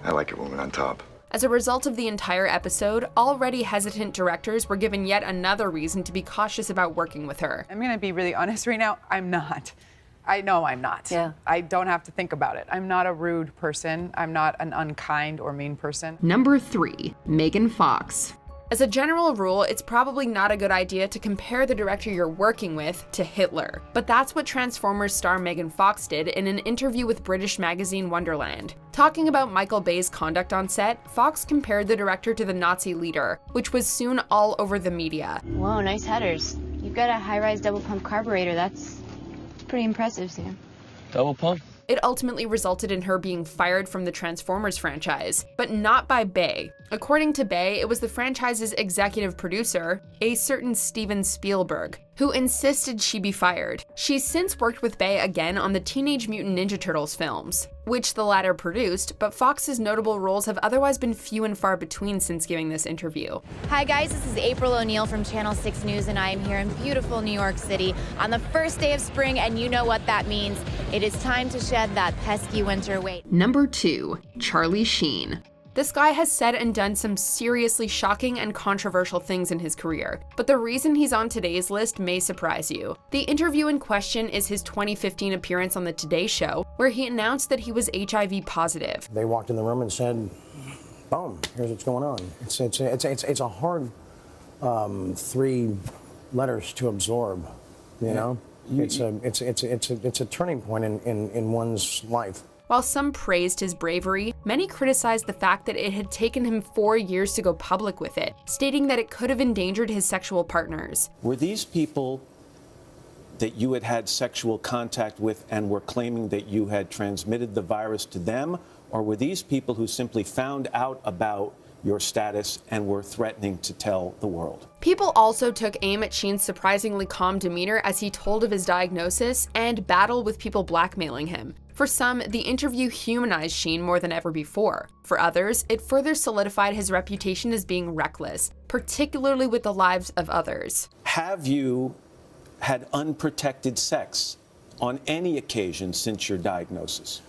I like your woman on top. As a result of the entire episode, already hesitant directors were given yet another reason to be cautious about working with her. I'm gonna be really honest right now. I'm not. I know I'm not. Yeah. I don't have to think about it. I'm not a rude person. I'm not an unkind or mean person. Number 3, Megan Fox. As a general rule, it's probably not a good idea to compare the director you're working with to Hitler, but that's what Transformers star Megan Fox did in an interview with British magazine Wonderland. Talking about Michael Bay's conduct on set, Fox compared the director to the Nazi leader, which was soon all over the media. Whoa, nice headers. You've got a high-rise double-pump carburetor. That's pretty impressive, Sam. Double pump? It ultimately resulted in her being fired from the Transformers franchise, but not by Bay. According to Bay, it was the franchise's executive producer, a certain Steven Spielberg, who insisted she be fired. She's since worked with Bay again on the Teenage Mutant Ninja Turtles films, which the latter produced, but Fox's notable roles have otherwise been few and far between since giving this interview. Hi guys, this is April O'Neil from Channel 6 News, and I am here in beautiful New York City on the first day of spring, and you know what that means. It is time to shed that pesky winter weight. Number 2, Charlie Sheen. This guy has said and done some seriously shocking and controversial things in his career, but the reason he's on today's list may surprise you. The interview in question is his 2015 appearance on the Today Show, where he announced that he was HIV positive. They walked in the room and said, boom, here's what's going on. It's a hard 3 letters to absorb, you know? It's a turning point in one's life. While some praised his bravery, many criticized the fact that it had taken him 4 years to go public with it, stating that it could have endangered his sexual partners. Were these people that you had sexual contact with and were claiming that you had transmitted the virus to them, or were these people who simply found out about your status and were threatening to tell the world? People also took aim at Sheen's surprisingly calm demeanor as he told of his diagnosis and battle with people blackmailing him. For some, the interview humanized Sheen more than ever before. For others, it further solidified his reputation as being reckless, particularly with the lives of others. Have you had unprotected sex on any occasion since your diagnosis?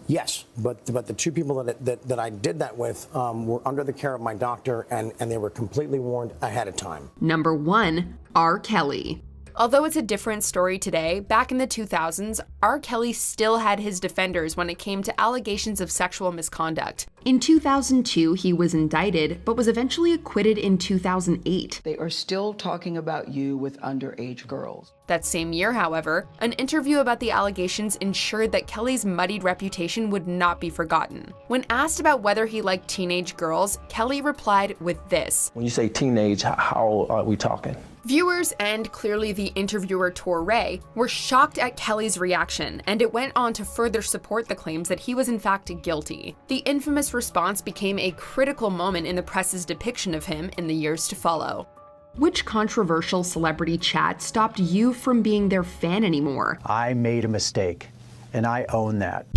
Yes, but the 2 people that I did that with were under the care of my doctor, and they were completely warned ahead of time. Number 1, R. Kelly. Although it's a different story today, back in the 2000s, R. Kelly still had his defenders when it came to allegations of sexual misconduct. In 2002, he was indicted, but was eventually acquitted in 2008. They are still talking about you with underage girls. That same year, however, an interview about the allegations ensured that Kelly's muddied reputation would not be forgotten. When asked about whether he liked teenage girls, Kelly replied with this. When you say teenage, how old are we talking? Viewers, and clearly the interviewer Torre, were shocked at Kelly's reaction, and it went on to further support the claims that he was in fact guilty. The infamous response became a critical moment in the press's depiction of him in the years to follow. Which controversial celebrity chat stopped you from being their fan anymore? I made a mistake, and I own that.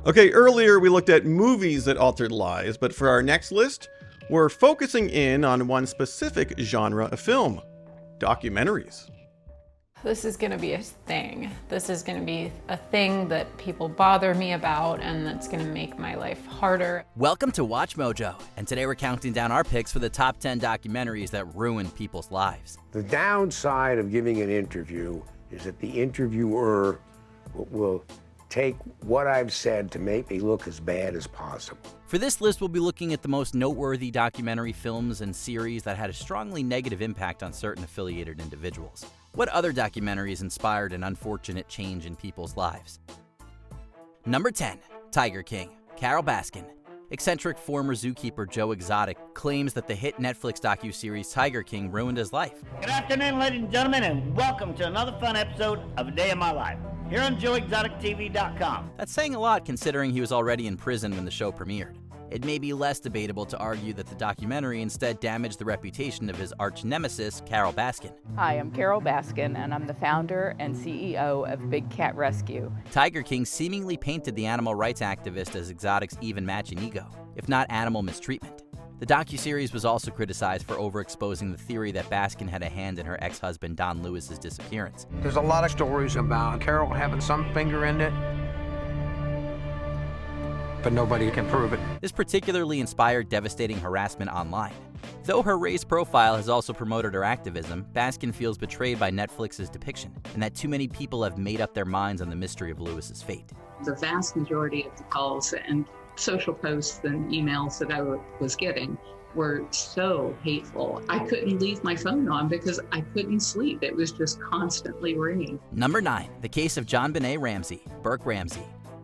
Okay, earlier we looked at movies that altered lives, but for our next list, we're focusing in on one specific genre of film: documentaries. This is going to be a thing. This is going to be a thing that people bother me about, and that's going to make my life harder. Welcome to WatchMojo, and today we're counting down our picks for the top 10 documentaries that ruin people's lives. The downside of giving an interview is that the interviewer will take what I've said to make me look as bad as possible. For this list, we'll be looking at the most noteworthy documentary films and series that had a strongly negative impact on certain affiliated individuals. What other documentaries inspired an unfortunate change in people's lives? Number 10, Tiger King, Carol Baskin. Eccentric former zookeeper Joe Exotic claims that the hit Netflix docuseries Tiger King ruined his life. Good afternoon, ladies and gentlemen, and welcome to another fun episode of A Day in My Life, here on JoeExoticTV.com. That's saying a lot considering he was already in prison when the show premiered. It may be less debatable to argue that the documentary instead damaged the reputation of his arch nemesis, Carol Baskin. Hi, I'm Carol Baskin, and I'm the founder and CEO of Big Cat Rescue. Tiger King seemingly painted the animal rights activist as Exotic's even matching ego, if not animal mistreatment. The docuseries was also criticized for overexposing the theory that Baskin had a hand in her ex-husband Don Lewis's disappearance. There's a lot of stories about Carol having some finger in it, but nobody can prove it. This particularly inspired devastating harassment online. Though her raised profile has also promoted her activism, Baskin feels betrayed by Netflix's depiction, and that too many people have made up their minds on the mystery of Lewis's fate. The vast majority of the calls and social posts and emails that I was getting were so hateful. I couldn't leave my phone on because I couldn't sleep. It was just constantly ringing. Number 9, the case of JonBenet Ramsey, Burke Ramsey.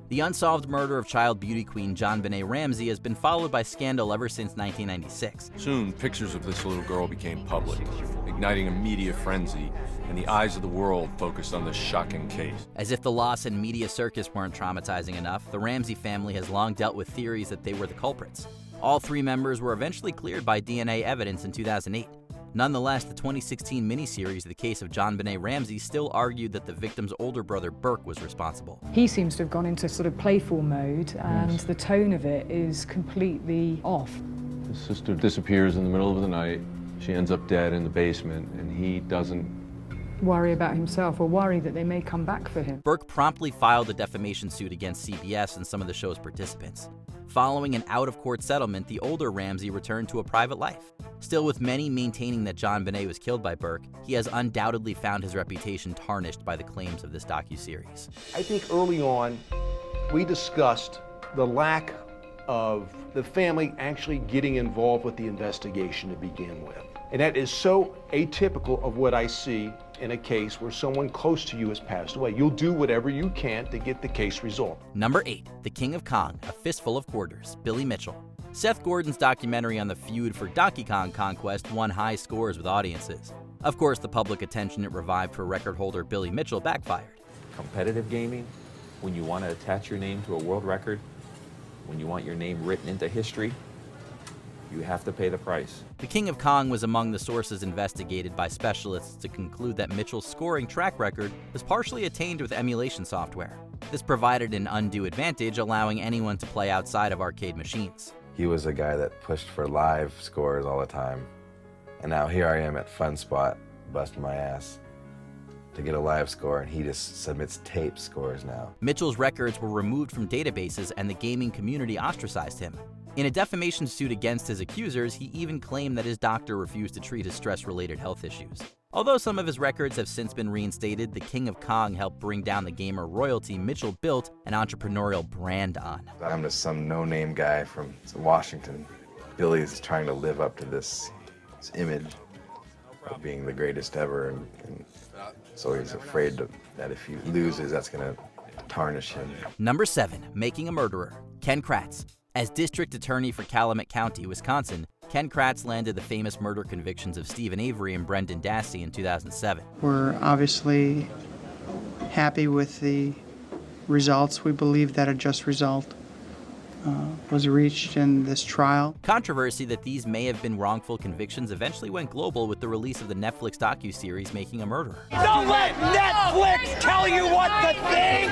The unsolved murder of child beauty queen JonBenet Ramsey has been followed by scandal ever since 1996. Soon, pictures of this little girl became public, igniting a media frenzy, and the eyes of the world focused on this shocking case. As if the loss and media circus weren't traumatizing enough, the Ramsey family has long dealt with theories that they were the culprits. All 3 members were eventually cleared by DNA evidence in 2008. Nonetheless, the 2016 miniseries The Case of JonBenet Ramsey still argued that the victim's older brother Burke was responsible. He seems to have gone into sort of playful mode, and the tone of it is completely off. His sister disappears in the middle of the night. She ends up dead in the basement, and he doesn't worry about himself or worry that they may come back for him. Burke promptly filed a defamation suit against CBS and some of the show's participants. Following an out-of-court settlement, the older Ramsey returned to a private life. Still, with many maintaining that JonBenet was killed by Burke, he has undoubtedly found his reputation tarnished by the claims of this docuseries. I think early on, we discussed the lack of the family actually getting involved with the investigation to begin with. And that is so atypical of what I see in a case where someone close to you has passed away. You'll do whatever you can to get the case resolved. Number 8, The King of Kong, A Fistful of Quarters, Billy Mitchell. Seth Gordon's documentary on the feud for Donkey Kong conquest won high scores with audiences. Of course, the public attention it revived for record holder Billy Mitchell backfired. Competitive gaming, when you want to attach your name to a world record, when you want your name written into history, you have to pay the price. The King of Kong was among the sources investigated by specialists to conclude that Mitchell's scoring track record was partially attained with emulation software. This provided an undue advantage, allowing anyone to play outside of arcade machines. He was a guy that pushed for live scores all the time. And now here I am at Fun Spot, busting my ass to get a live score, and he just submits tape scores now. Mitchell's records were removed from databases and the gaming community ostracized him. In a defamation suit against his accusers, he even claimed that his doctor refused to treat his stress-related health issues. Although some of his records have since been reinstated, the King of Kong helped bring down the gamer royalty Mitchell built an entrepreneurial brand on. I'm just some no-name guy from Washington. Billy's trying to live up to this image of being the greatest ever, and so he's afraid that if he loses, that's going to tarnish him. Number 7, Making a Murderer, Ken Kratz. As district attorney for Calumet County, Wisconsin, Ken Kratz landed the famous murder convictions of Stephen Avery and Brendan Dassey in 2007. We're obviously happy with the results. We believe that a just result was reached in this trial. Controversy that these may have been wrongful convictions eventually went global with the release of the Netflix docuseries Making a Murderer. Don't let Netflix tell you what to think!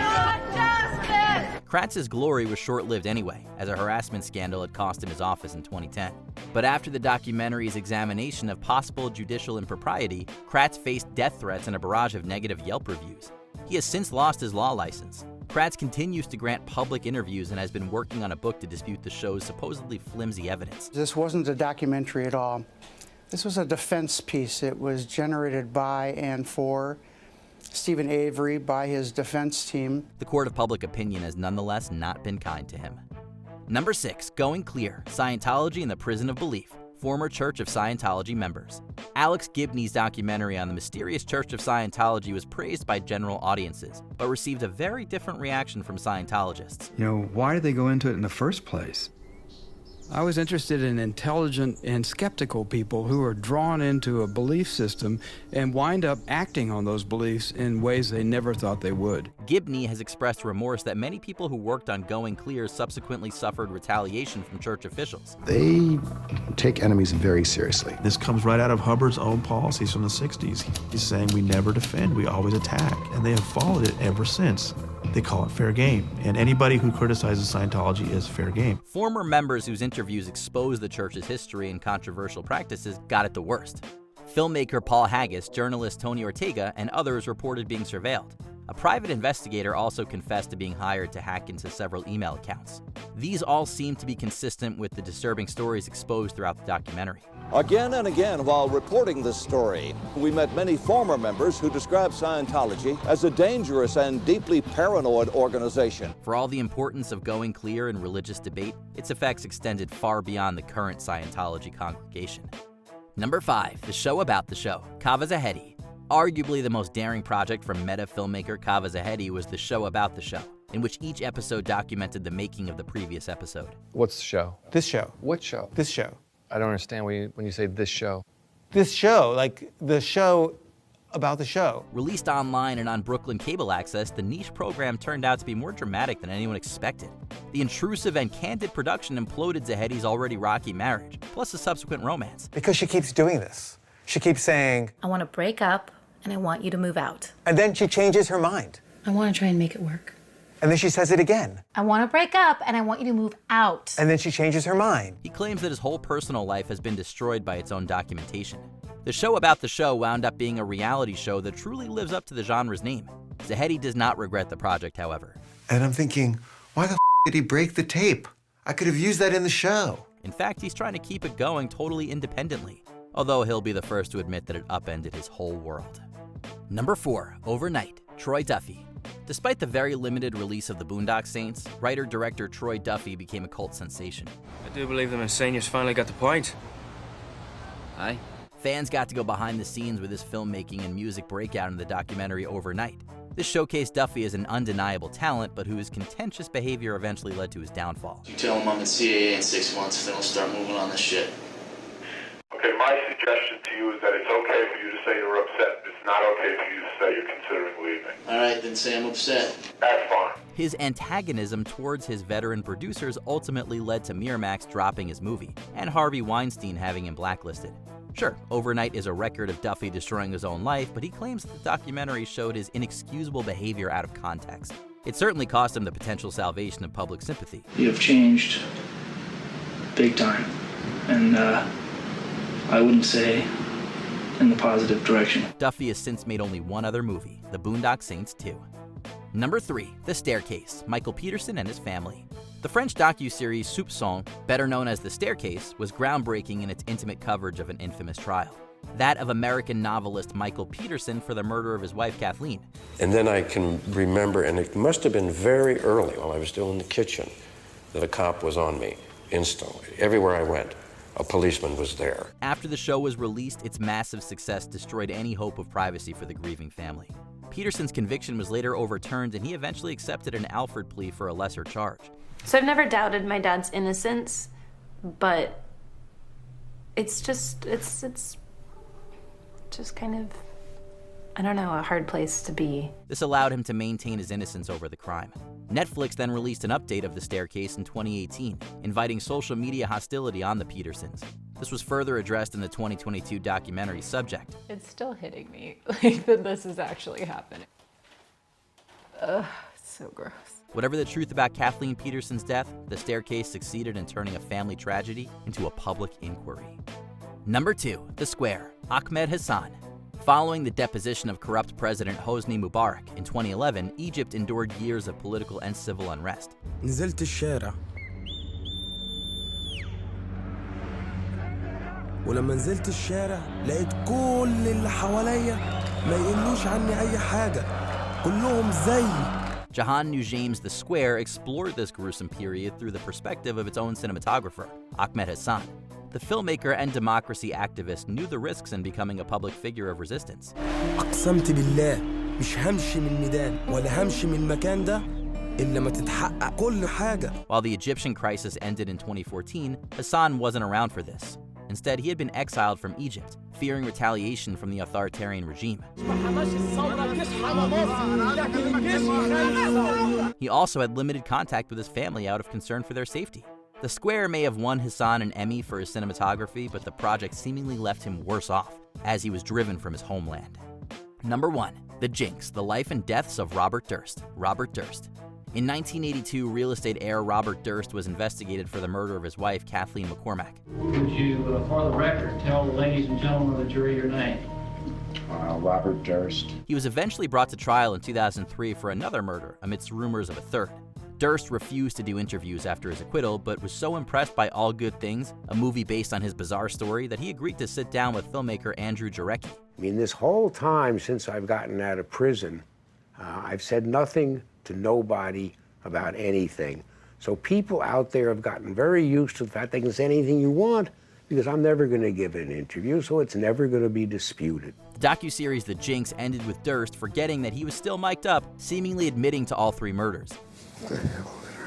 Kratz's glory was short-lived anyway, as a harassment scandal had cost him his office in 2010. But after the documentary's examination of possible judicial impropriety, Kratz faced death threats and a barrage of negative Yelp reviews. He has since lost his law license. Kratz continues to grant public interviews and has been working on a book to dispute the show's supposedly flimsy evidence. This wasn't a documentary at all. This was a defense piece. It was generated by and for Stephen Avery by his defense team. The court of public opinion has nonetheless not been kind to him. Number 6, Going Clear, Scientology in the Prison of Belief, former Church of Scientology members. Alex Gibney's documentary on the mysterious Church of Scientology was praised by general audiences, but received a very different reaction from Scientologists. You know, why did they go into it in the first place? I was interested in intelligent and skeptical people who are drawn into a belief system and wind up acting on those beliefs in ways they never thought they would. Gibney has expressed remorse that many people who worked on Going Clear subsequently suffered retaliation from church officials. They take enemies very seriously. This comes right out of Hubbard's own policies from the 60s. He's saying we never defend, we always attack, and they have followed it ever since. They call it fair game, and anybody who criticizes Scientology is fair game. Former members whose interviews exposed the church's history and controversial practices got it the worst. Filmmaker Paul Haggis, journalist Tony Ortega, and others reported being surveilled. A private investigator also confessed to being hired to hack into several email accounts. These all seem to be consistent with the disturbing stories exposed throughout the documentary. Again and again, while reporting this story, we met many former members who described Scientology as a dangerous and deeply paranoid organization. For all the importance of Going Clear in religious debate, its effects extended far beyond the current Scientology congregation. Number 5, The Show About the Show, Kaveh Zahedi. Arguably the most daring project from meta filmmaker Kaveh Zahedi was The Show About the Show, in which each episode documented the making of the previous episode. What's the show? This show. What show? This show. I don't understand when you say this show. This show, like the show about the show. Released online and on Brooklyn Cable Access, the niche program turned out to be more dramatic than anyone expected. The intrusive and candid production imploded Zahedi's already rocky marriage, plus a subsequent romance. Because she keeps doing this. She keeps saying, I want to break up and I want you to move out. And then she changes her mind. I want to try and make it work. And then she says it again. I want to break up and I want you to move out. And then she changes her mind. He claims that his whole personal life has been destroyed by its own documentation. The Show About the Show wound up being a reality show that truly lives up to the genre's name. Zahedi does not regret the project, however. And I'm thinking, why the did he break the tape? I could have used that in the show. In fact, he's trying to keep it going totally independently, although he'll be the first to admit that it upended his whole world. Number 4, Overnight, Troy Duffy. Despite the very limited release of the Boondock Saints, writer-director Troy Duffy became a cult sensation. I do believe the Messiahs finally got the point. Aye. Fans got to go behind the scenes with his filmmaking and music breakout in the documentary Overnight. This showcased Duffy as an undeniable talent, but whose contentious behavior eventually led to his downfall. You tell him I'm in CAA in 6 months, then we'll start moving on this shit. Okay, my suggestion to you is that it's okay for you to say you're upset. It's not okay for you to say you're considering leaving. All right, then say I'm upset. That's fine. His antagonism towards his veteran producers ultimately led to Miramax dropping his movie, and Harvey Weinstein having him blacklisted. Sure, Overnight is a record of Duffy destroying his own life, but he claims that the documentary showed his inexcusable behavior out of context. It certainly cost him the potential salvation of public sympathy. You have changed big time, and I wouldn't say in the positive direction. Duffy has since made only one other movie, The Boondock Saints 2. Number 3, The Staircase, Michael Peterson and his family. The French docuseries Soupçon, better known as The Staircase, was groundbreaking in its intimate coverage of an infamous trial. That of American novelist Michael Peterson for the murder of his wife Kathleen. And then I can remember, and it must have been very early while I was still in the kitchen, that a cop was on me instantly. Everywhere I went, a policeman was there. After the show was released, its massive success destroyed any hope of privacy for the grieving family. Peterson's conviction was later overturned, and he eventually accepted an Alford plea for a lesser charge. So I've never doubted my dad's innocence, but it's just kind of, I don't know, a hard place to be. This allowed him to maintain his innocence over the crime. Netflix then released an update of The Staircase in 2018, inviting social media hostility on the Petersons. This was further addressed in the 2022 documentary Subject. It's still hitting me, like, that this is actually happening. Ugh, it's so gross. Whatever the truth about Kathleen Peterson's death, The Staircase succeeded in turning a family tragedy into a public inquiry. Number 2, The Square, Ahmed Hassan. Following the deposition of corrupt President Hosni Mubarak in 2011, Egypt endured years of political and civil unrest. ولما نزلت الشارع لقيت كل اللي حواليا ما يقلوش عني أي حاجة، كلهم زيي. Jahan Nujam's The Square explored this gruesome period through the perspective of its own cinematographer, Ahmed Hassan. The filmmaker and democracy activist knew the risks in becoming a public figure of resistance. أقسمت بالله مش همشي من الميدان ولا همشي من المكان ده إلا ما تتحقق كل حاجة. While the Egyptian crisis ended in 2014, Hassan wasn't around for this. Instead, he had been exiled from Egypt, fearing retaliation from the authoritarian regime. He also had limited contact with his family out of concern for their safety. The Square may have won Hassan an Emmy for his cinematography, but the project seemingly left him worse off, as he was driven from his homeland. Number 1. The Jinx, the life and deaths of Robert Durst. Robert Durst. In 1982, real estate heir Robert Durst was investigated for the murder of his wife, Kathleen McCormack. Would you, for the record, tell the ladies and gentlemen of the jury your name? Robert Durst. He was eventually brought to trial in 2003 for another murder, amidst rumors of a third. Durst refused to do interviews after his acquittal, but was so impressed by All Good Things, a movie based on his bizarre story, that he agreed to sit down with filmmaker Andrew Jarecki. I mean, this whole time since I've gotten out of prison, I've said nothing to nobody about anything. So people out there have gotten very used to the fact they can say anything you want because I'm never going to give an interview, so it's never going to be disputed. The docuseries The Jinx ended with Durst forgetting that he was still mic'd up, seemingly admitting to all 3 murders. What the hell did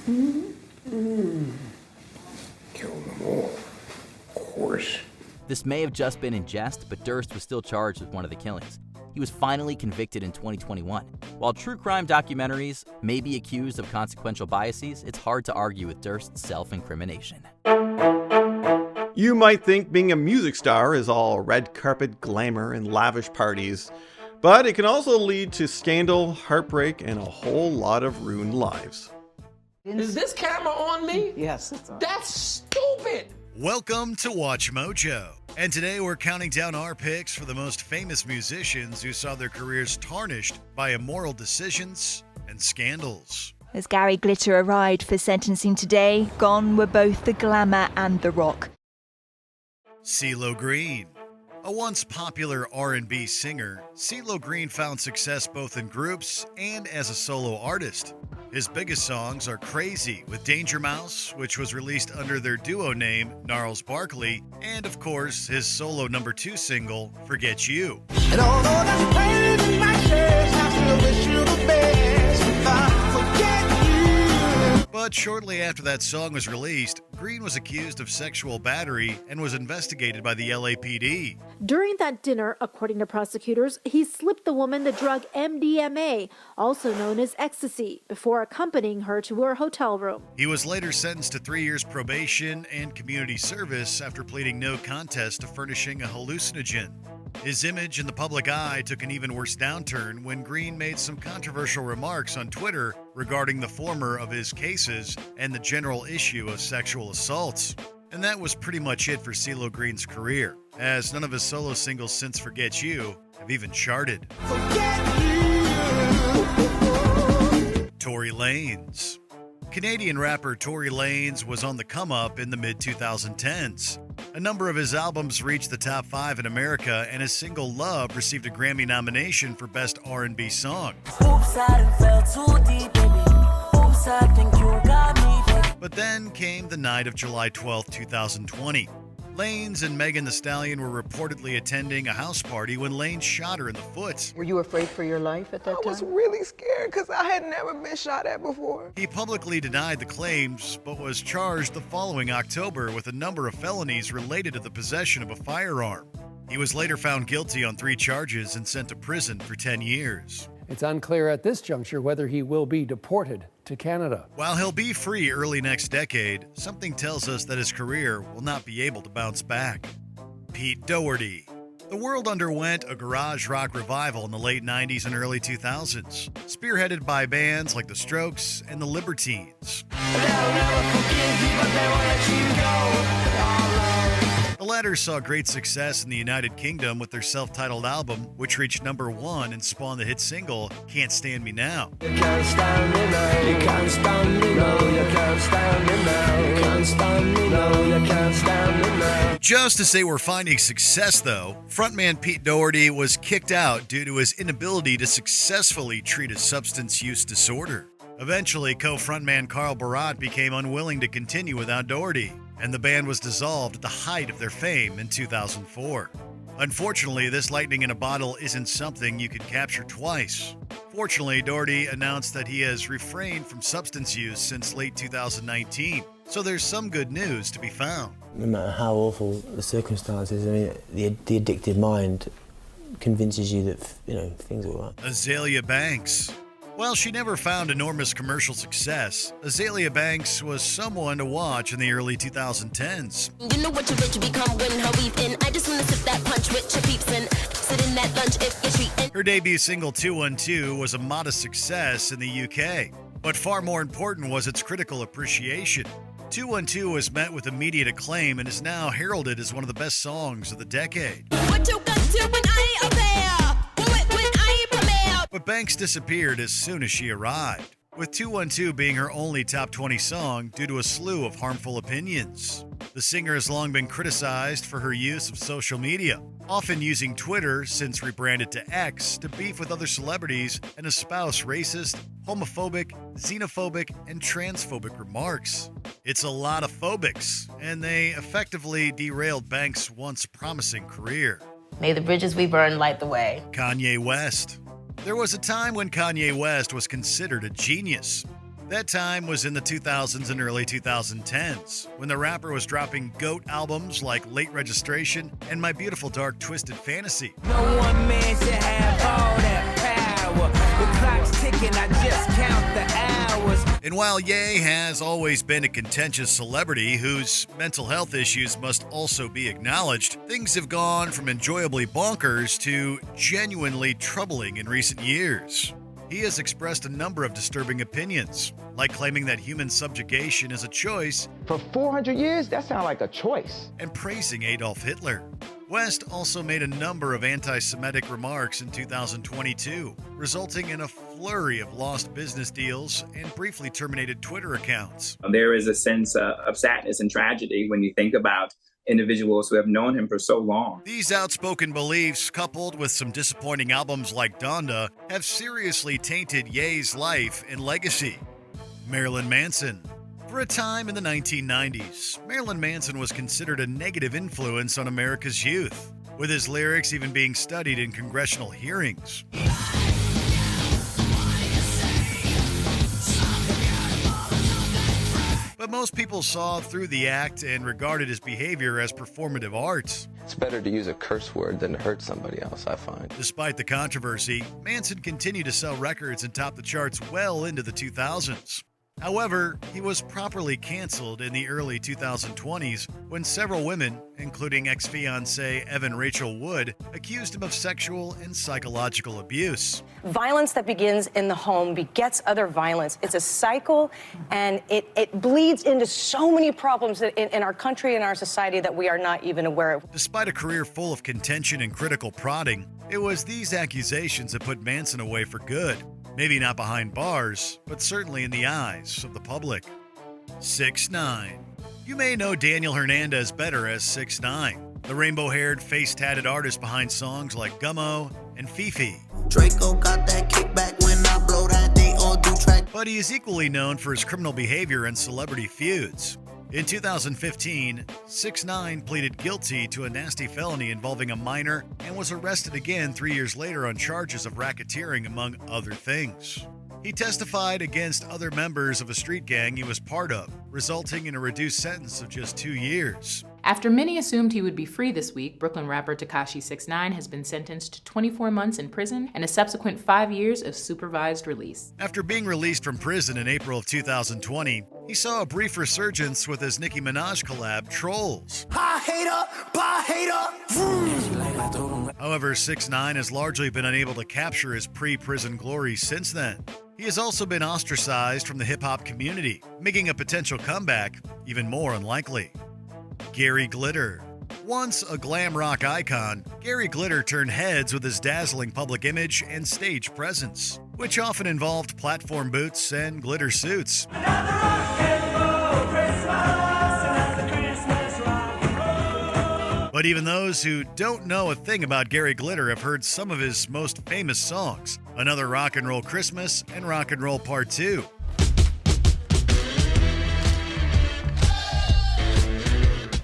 I do? Kill them all, of course. This may have just been in jest, but Durst was still charged with one of the killings. He was finally convicted in 2021. While true crime documentaries may be accused of consequential biases, it's hard to argue with Durst's self-incrimination. You might think being a music star is all red carpet glamour and lavish parties, but it can also lead to scandal, heartbreak, and a whole lot of ruined lives. Is this camera on me? Yes, it's on. That's stupid! Welcome to Watch Mojo. And today we're counting down our picks for the most famous musicians who saw their careers tarnished by immoral decisions and scandals. As Gary Glitter arrived for sentencing today, gone were both the glamour and the rock. CeeLo Green. A once popular R&B singer, CeeLo Green found success both in groups and as a solo artist. His biggest songs are Crazy with Danger Mouse, which was released under their duo name, Gnarls Barkley, and of course, his solo #2 single, Forget You. And although that's pain in my chest, I still wish you the best if I forget you. But shortly after that song was released, Green was accused of sexual battery and was investigated by the LAPD. During that dinner, according to prosecutors, he slipped the woman the drug MDMA, also known as ecstasy, before accompanying her to her hotel room. He was later sentenced to 3 years probation and community service after pleading no contest to furnishing a hallucinogen. His image in the public eye took an even worse downturn when Green made some controversial remarks on Twitter regarding the former of his cases and the general issue of sexual assaults. And that was pretty much it for CeeLo Green's career, as none of his solo singles since Forget You have even charted. Tory Lanez. Canadian rapper Tory Lanez was on the come-up in the mid-2010s. A number of his albums reached the top 5 in America, and his single Love received a Grammy nomination for Best R&B Song. But then came the night of July 12, 2020. Lanez and Megan Thee Stallion were reportedly attending a house party when Lanez shot her in the foot. Were you afraid for your life at that time? I was really scared because I had never been shot at before. He publicly denied the claims, but was charged the following October with a number of felonies related to the possession of a firearm. He was later found guilty on 3 charges and sent to prison for 10 years. It's unclear at this juncture whether he will be deported to Canada. While he'll be free early next decade, something tells us that his career will not be able to bounce back. Pete Doherty. The world underwent a garage rock revival in the late 90s and early 2000s, spearheaded by bands like The Strokes and The Libertines. The latter saw great success in the United Kingdom with their self-titled album, which reached #1 and spawned the hit single Can't Stand Me Now. You can't stand me now. You can't stand me now. You can't stand me now. You can't stand me now. You can't stand me now. Just as they were finding success, though, frontman Pete Doherty was kicked out due to his inability to successfully treat a substance use disorder. Eventually, co-frontman Carl Barat became unwilling to continue without Doherty, and the band was dissolved at the height of their fame in 2004. Unfortunately, this lightning in a bottle isn't something you can capture twice. Fortunately, Doherty announced that he has refrained from substance use since late 2019, so there's some good news to be found. No matter how awful the circumstances, I mean, the addicted mind convinces you that, things are all right. Azalea Banks. While she never found enormous commercial success, Azalea Banks was someone to watch in the early 2010s. You know what you rich become when her weave in. I just wanna sip that punch with your peeps in. Sit in that lunch if you're treating. Her debut single 212 was a modest success in the UK, but far more important was its critical appreciation. 212 was met with immediate acclaim and is now heralded as one of the best songs of the decade. What you got to when I ain't there? When I ain't prepared. But Banks disappeared as soon as she arrived, with 212 being her only top 20 song due to a slew of harmful opinions. The singer has long been criticized for her use of social media, often using Twitter, since rebranded to X, to beef with other celebrities and espouse racist, homophobic, xenophobic, and transphobic remarks. It's a lot of phobics, and they effectively derailed Banks' once promising career. May the bridges we burn light the way. Kanye West. There was a time when Kanye West was considered a genius. That time was in the 2000s and early 2010s, when the rapper was dropping GOAT albums like Late Registration and My Beautiful Dark Twisted Fantasy. No one man should have all that power. The clock's ticking, I just count the hours. And while Ye has always been a contentious celebrity whose mental health issues must also be acknowledged, things have gone from enjoyably bonkers to genuinely troubling in recent years. He has expressed a number of disturbing opinions, like claiming that human subjugation is a choice. For 400 years, that sounds like a choice. And praising Adolf Hitler. West also made a number of anti-Semitic remarks in 2022, resulting in a flurry of lost business deals and briefly terminated Twitter accounts. There is a sense of sadness and tragedy when you think about individuals who have known him for so long. These outspoken beliefs, coupled with some disappointing albums like Donda, have seriously tainted Ye's life and legacy. Marilyn Manson. For a time in the 1990s, Marilyn Manson was considered a negative influence on America's youth, with his lyrics even being studied in congressional hearings. But most people saw through the act and regarded his behavior as performative art. It's better to use a curse word than to hurt somebody else, I find. Despite the controversy, Manson continued to sell records and top the charts well into the 2000s. However, he was properly canceled in the early 2020s when several women, including ex-fiancé Evan Rachel Wood, accused him of sexual and psychological abuse. Violence that begins in the home begets other violence. It's a cycle, and it bleeds into so many problems in our country and our society that we are not even aware of. Despite a career full of contention and critical prodding, it was these accusations that put Manson away for good. Maybe not behind bars, but certainly in the eyes of the public. 6ix9ine. You may know Daniel Hernandez better as 6ix9ine, the rainbow-haired, face-tatted artist behind songs like Gummo and Fifi. Draco got that kickback when I blow that, they all do track. But he is equally known for his criminal behavior and celebrity feuds. In 2015, 6ix9ine pleaded guilty to a nasty felony involving a minor and was arrested again 3 years later on charges of racketeering, among other things. He testified against other members of a street gang he was part of, resulting in a reduced sentence of just 2 years. After many assumed he would be free this week, Brooklyn rapper Tekashi 6ix9ine has been sentenced to 24 months in prison and a subsequent 5 years of supervised release. After being released from prison in April of 2020, he saw a brief resurgence with his Nicki Minaj collab, Trolls. Hi hater, bye hater. However, 6ix9ine has largely been unable to capture his pre-prison glory since then. He has also been ostracized from the hip-hop community, making a potential comeback even more unlikely. Gary Glitter. Once a glam rock icon, Gary Glitter turned heads with his dazzling public image and stage presence, which often involved platform boots and glitter suits. But even those who don't know a thing about Gary Glitter have heard some of his most famous songs, Another Rock and Roll Christmas and Rock and Roll Part 2.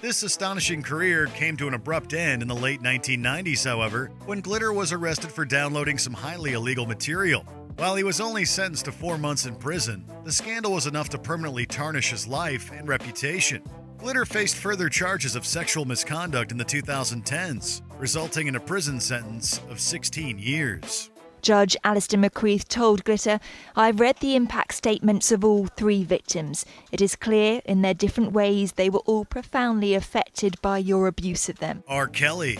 This astonishing career came to an abrupt end in the late 1990s, however, when Glitter was arrested for downloading some highly illegal material. While he was only sentenced to 4 months in prison, the scandal was enough to permanently tarnish his life and reputation. Glitter faced further charges of sexual misconduct in the 2010s, resulting in a prison sentence of 16 years. Judge Alistair McCreath told Glitter, "I've read the impact statements of all 3 victims. It is clear in their different ways they were all profoundly affected by your abuse of them." R. Kelly.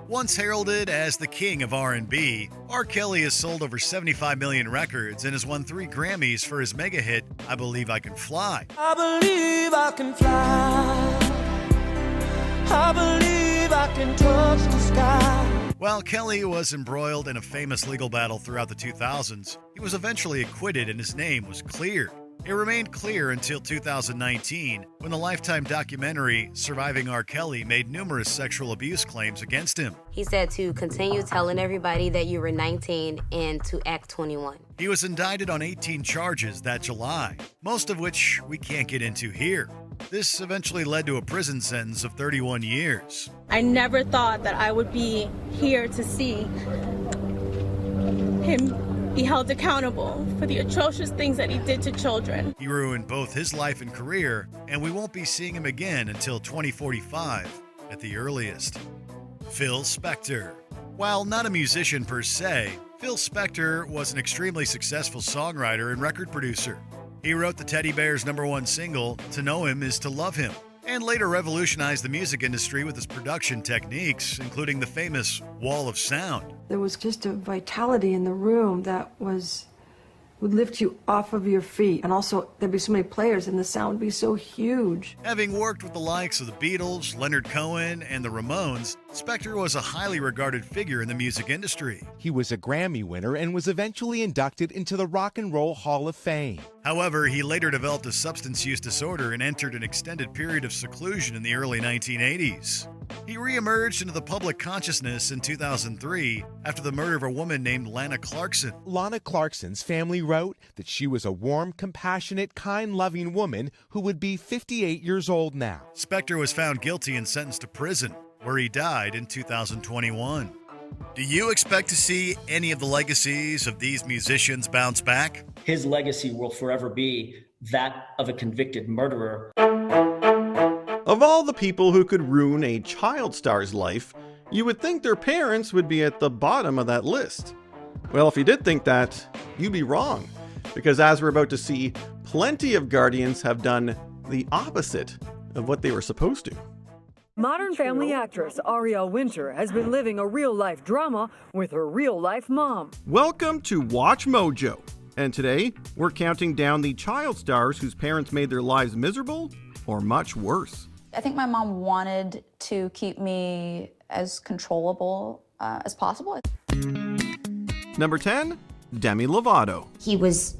Once heralded as the king of R&B, R. Kelly has sold over 75 million records and has won 3 Grammys for his mega hit, I Believe I Can Fly. I believe I can fly. I believe I can touch the sky. While Kelly was embroiled in a famous legal battle throughout the 2000s, he was eventually acquitted and his name was cleared. It remained clear until 2019, when the Lifetime documentary Surviving R. Kelly made numerous sexual abuse claims against him. He said to continue telling everybody that you were 19 and to act 21. He was indicted on 18 charges that July, most of which we can't get into here. This eventually led to a prison sentence of 31 years. I never thought that I would be here to see him be held accountable for the atrocious things that he did to children. He ruined both his life and career, and we won't be seeing him again until 2045 at the earliest. Phil Spector. While not a musician per se, Phil Spector was an extremely successful songwriter and record producer. He wrote the Teddy Bears' #1 single, To Know Him Is to Love Him, and later revolutionized the music industry with his production techniques, including the famous Wall of Sound. There was just a vitality in the room that would lift you off of your feet. And also, there'd be so many players and the sound would be so huge. Having worked with the likes of the Beatles, Leonard Cohen, and the Ramones, Spector was a highly regarded figure in the music industry. He was a Grammy winner and was eventually inducted into the Rock and Roll Hall of Fame. However, he later developed a substance use disorder and entered an extended period of seclusion in the early 1980s. He reemerged into the public consciousness in 2003 after the murder of a woman named Lana Clarkson. Lana Clarkson's family wrote that she was a warm, compassionate, kind, loving woman who would be 58 years old now. Spector was found guilty and sentenced to prison, where he died in 2021. Do you expect to see any of the legacies of these musicians bounce back? His legacy will forever be that of a convicted murderer. Of all the people who could ruin a child star's life, you would think their parents would be at the bottom of that list. Well, if you did think that, you'd be wrong, because as we're about to see, plenty of guardians have done the opposite of what they were supposed to. Modern Family actress Ariel Winter has been living a real-life drama with her real-life mom. Welcome to Watch Mojo, and today we're counting down the child stars whose parents made their lives miserable or much worse. I think my mom wanted to keep me as controllable as possible. Number 10, Demi Lovato. He was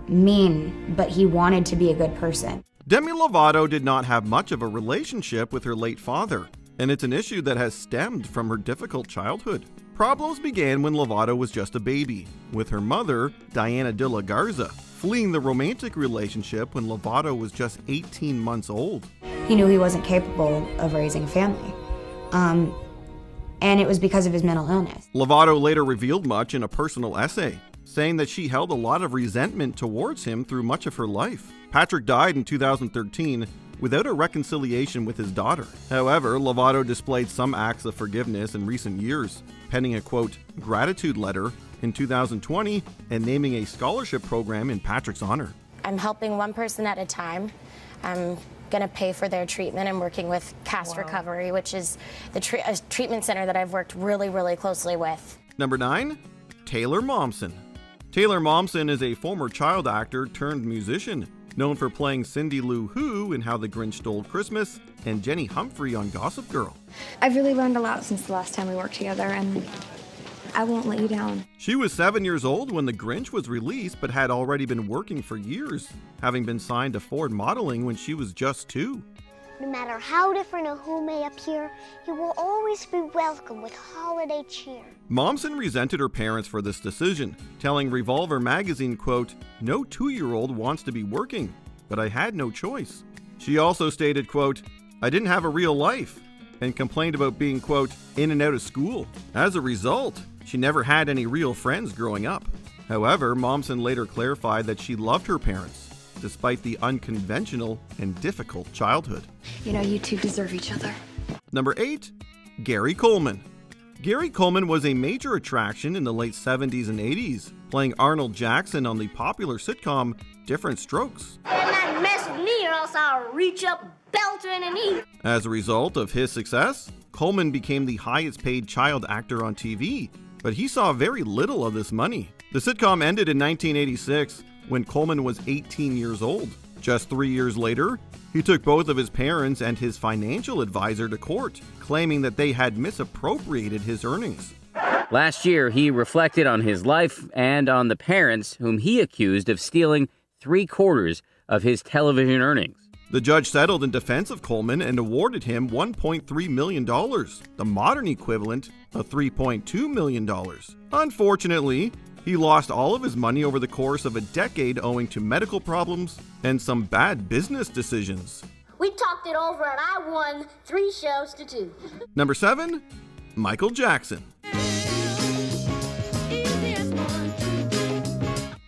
mean, but he wanted to be a good person. Demi Lovato did not have much of a relationship with her late father, and it's an issue that has stemmed from her difficult childhood. Problems began when Lovato was just a baby, with her mother, Diana de la Garza, fleeing the romantic relationship when Lovato was just 18 months old. He knew he wasn't capable of raising a family, and it was because of his mental illness. Lovato later revealed much in a personal essay, saying that she held a lot of resentment towards him through much of her life. Patrick died in 2013 without a reconciliation with his daughter. However, Lovato displayed some acts of forgiveness in recent years, penning a quote, gratitude letter in 2020 and naming a scholarship program in Patrick's honor. I'm helping one person at a time. I'm going to pay for their treatment. I'm working with Cast Recovery, which is the treatment center that I've worked really, really closely with. Number 9, Taylor Momsen. Taylor Momsen is a former child actor turned musician. known for playing Cindy Lou Who in How the Grinch Stole Christmas, and Jenny Humphrey on Gossip Girl. I've really learned a lot since the last time we worked together, and I won't let you down. She was 7 years old when The Grinch was released, but had already been working for years, having been signed to Ford Modeling when she was just 2. No matter how different a who may appear, you will always be welcome with holiday cheer. Momsen resented her parents for this decision, telling Revolver magazine, quote, "No 2-year-old wants to be working, but I had no choice." She also stated, quote, "I didn't have a real life," and complained about being, quote, "in and out of school." As a result, she never had any real friends growing up. However, Momsen later clarified that she loved her parents, despite the unconventional and difficult childhood. You know, you two deserve each other. Number 8, Gary Coleman. Gary Coleman was a major attraction in the late 70s and 80s, playing Arnold Jackson on the popular sitcom Different Strokes. Better not mess with me or else I'll reach up, belt her in the knee. As a result of his success, Coleman became the highest paid child actor on TV, but he saw very little of this money. The sitcom ended in 1986 when Coleman was 18 years old. Just 3 years later, he took both of his parents and his financial advisor to court, claiming that they had misappropriated his earnings. Last year, he reflected on his life and on the parents whom he accused of stealing 3/4 of his television earnings. The judge settled in defense of Coleman and awarded him $1.3 million, the modern equivalent of $3.2 million. Unfortunately, he lost all of his money over the course of a decade owing to medical problems and some bad business decisions. We talked it over and I won 3 shows to 2. Number 7, Michael Jackson.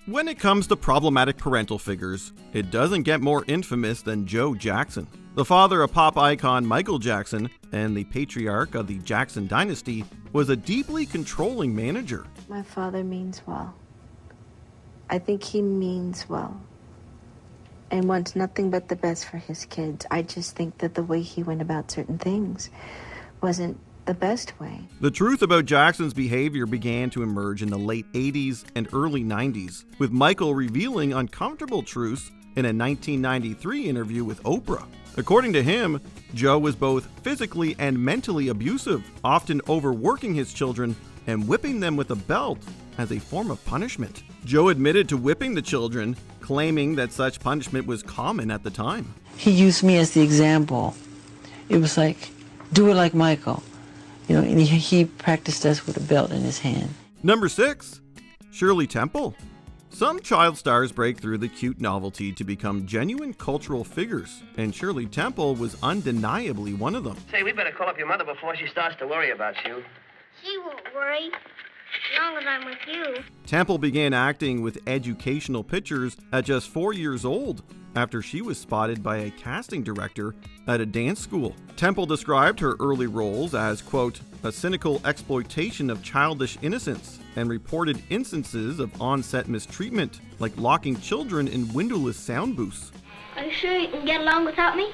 When it comes to problematic parental figures, it doesn't get more infamous than Joe Jackson. The father of pop icon Michael Jackson and the patriarch of the Jackson dynasty was a deeply controlling manager. My father means well. I think he means well and wants nothing but the best for his kids. I just think that the way he went about certain things wasn't the best way. The truth about Jackson's behavior began to emerge in the late 80s and early 90s, with Michael revealing uncomfortable truths in a 1993 interview with Oprah. According to him, Joe was both physically and mentally abusive, often overworking his children and whipping them with a belt as a form of punishment. Joe admitted to whipping the children, claiming that such punishment was common at the time. He used me as the example. It was like, do it like Michael. You know, and he practiced us with a belt in his hand. Number 6, Shirley Temple. Some child stars break through the cute novelty to become genuine cultural figures, and Shirley Temple was undeniably one of them. Say, we better call up your mother before she starts to worry about you. She won't worry, as long as I'm with you. Temple began acting with educational pictures at just 4 years old, after she was spotted by a casting director at a dance school. Temple described her early roles as, quote, a cynical exploitation of childish innocence, and reported instances of on-set mistreatment, like locking children in windowless sound booths. Are you sure you can get along without me?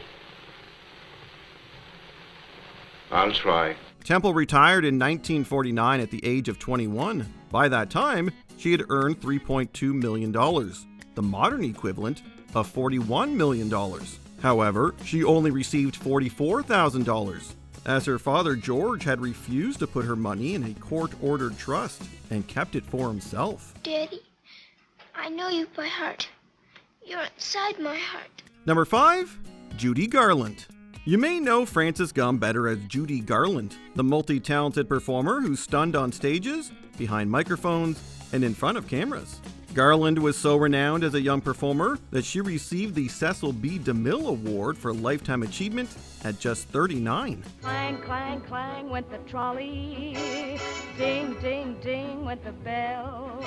I'll try. Temple retired in 1949 at the age of 21. By that time, she had earned $3.2 million, the modern equivalent of $41 million. However, she only received $44,000, as her father George had refused to put her money in a court-ordered trust and kept it for himself. Daddy, I know you by heart. You're inside my heart. Number 5, Judy Garland. You may know Frances Gumm better as Judy Garland, the multi-talented performer who stunned on stages, behind microphones, and in front of cameras. Garland was so renowned as a young performer that she received the Cecil B. DeMille Award for Lifetime Achievement at just 39. Clang, clang, clang went the trolley. Ding, ding, ding went the bell.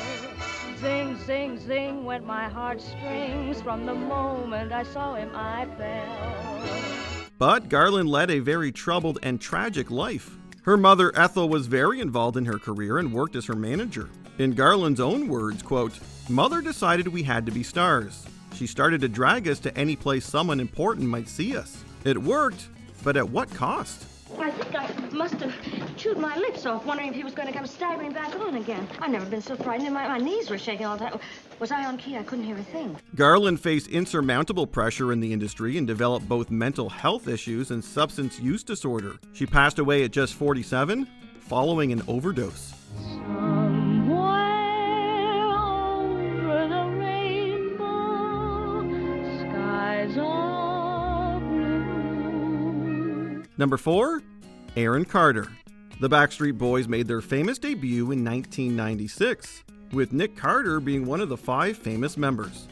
Zing, zing, zing went my heartstrings. From the moment I saw him, I fell. But Garland led a very troubled and tragic life. Her mother, Ethel, was very involved in her career and worked as her manager. In Garland's own words, quote, "Mother decided we had to be stars. She started to drag us to any place someone important might see us. It worked, but at what cost?" I think I must have chewed my lips off, wondering if he was going to come staggering back on again. I've never been so frightened. My knees were shaking all the time. Was I on key? I couldn't hear a thing. Garland faced insurmountable pressure in the industry and developed both mental health issues and substance use disorder. She passed away at just 47, following an overdose. Number 4, Aaron Carter. The Backstreet Boys made their famous debut in 1996, with Nick Carter being one of the 5 famous members.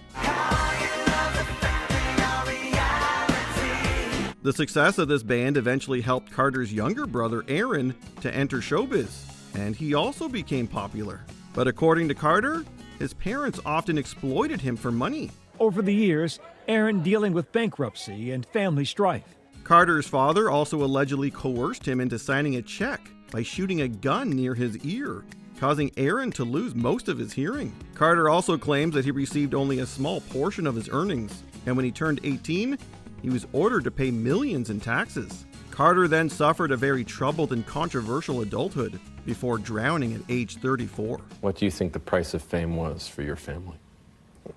The success of this band eventually helped Carter's younger brother Aaron to enter showbiz, and he also became popular. But according to Carter, his parents often exploited him for money. Over the years, Aaron dealing with bankruptcy and family strife. Carter's father also allegedly coerced him into signing a check by shooting a gun near his ear, causing Aaron to lose most of his hearing. Carter also claims that he received only a small portion of his earnings, and when he turned 18, he was ordered to pay millions in taxes. Carter then suffered a very troubled and controversial adulthood before drowning at age 34. What do you think the price of fame was for your family?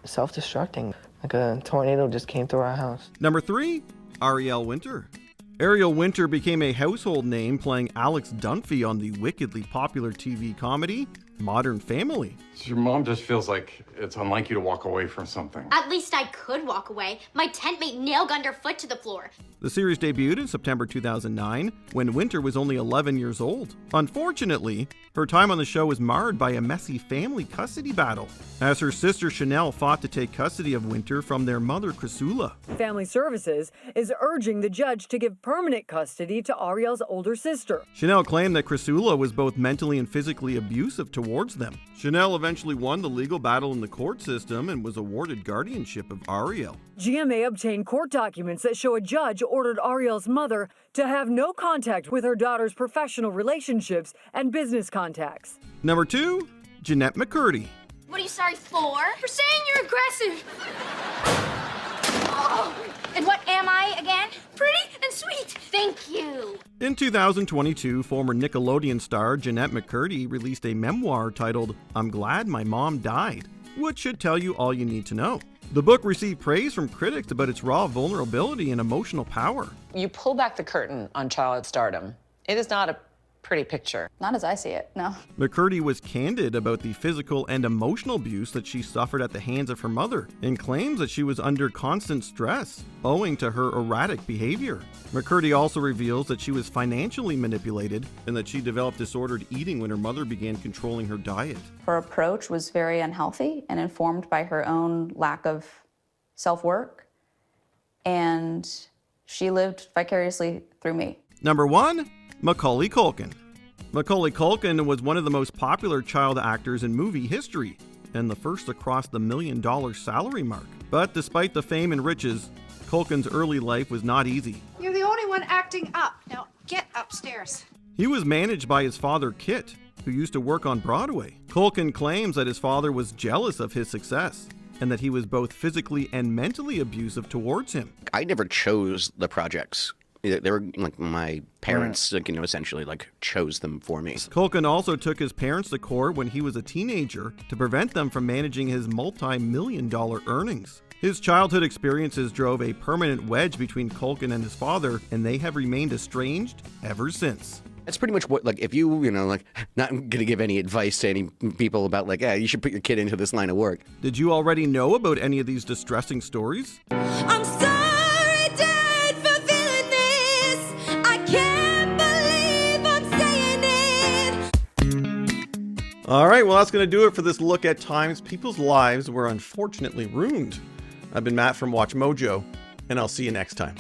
Self-destructing. Like a tornado just came through our house. Number 3, Ariel Winter. Ariel Winter became a household name playing Alex Dunphy on the wickedly popular TV comedy Modern Family. Your mom just feels like it's unlike you to walk away from something. At least I could walk away. My tent mate nail-gunned her foot to the floor. The series debuted in September 2009 when Winter was only 11 years old. Unfortunately, her time on the show was marred by a messy family custody battle, as her sister Chanel fought to take custody of Winter from their mother Chrysula. Family Services is urging the judge to give permanent custody to Ariel's older sister. Chanel claimed that Chrysula was both mentally and physically abusive towards them. Chanel eventually won the legal battle in the court system and was awarded guardianship of Ariel. GMA obtained court documents that show a judge ordered Ariel's mother to have no contact with her daughter's professional relationships and business contacts. Number 2, Jeanette McCurdy. What are you sorry for? For saying you're aggressive. Oh, and what am I again? Pretty and sweet. Thank you. In 2022, former Nickelodeon star Jeanette McCurdy released a memoir titled I'm Glad My Mom Died, which should tell you all you need to know. The book received praise from critics about its raw vulnerability and emotional power. You pull back the curtain on child stardom. It is not a pretty picture. Not as I see it, no. McCurdy was candid about the physical and emotional abuse that she suffered at the hands of her mother and claims that she was under constant stress owing to her erratic behavior. McCurdy also reveals that she was financially manipulated and that she developed disordered eating when her mother began controlling her diet. Her approach was very unhealthy and informed by her own lack of self-work, and she lived vicariously through me. Number 1, Macaulay Culkin. Macaulay Culkin was one of the most popular child actors in movie history and the first to cross the $1 million salary mark. But despite the fame and riches, Culkin's early life was not easy. You're the only one acting up. Now get upstairs. He was managed by his father, Kit, who used to work on Broadway. Culkin claims that his father was jealous of his success and that he was both physically and mentally abusive towards him. I never chose the projects. They were like my parents, essentially chose them for me. Culkin also took his parents to court when he was a teenager to prevent them from managing his multi-million-dollar earnings. His childhood experiences drove a permanent wedge between Culkin and his father, and they have remained estranged ever since. That's pretty much what, if you, not going to give any advice to any people about, you should put your kid into this line of work. Did you already know about any of these distressing stories? I'm sorry, Dad, for feeling this. I can't believe I'm saying it. All right, well, that's going to do it for this look at times people's lives were unfortunately ruined. I've been Matt from Watch Mojo, and I'll see you next time.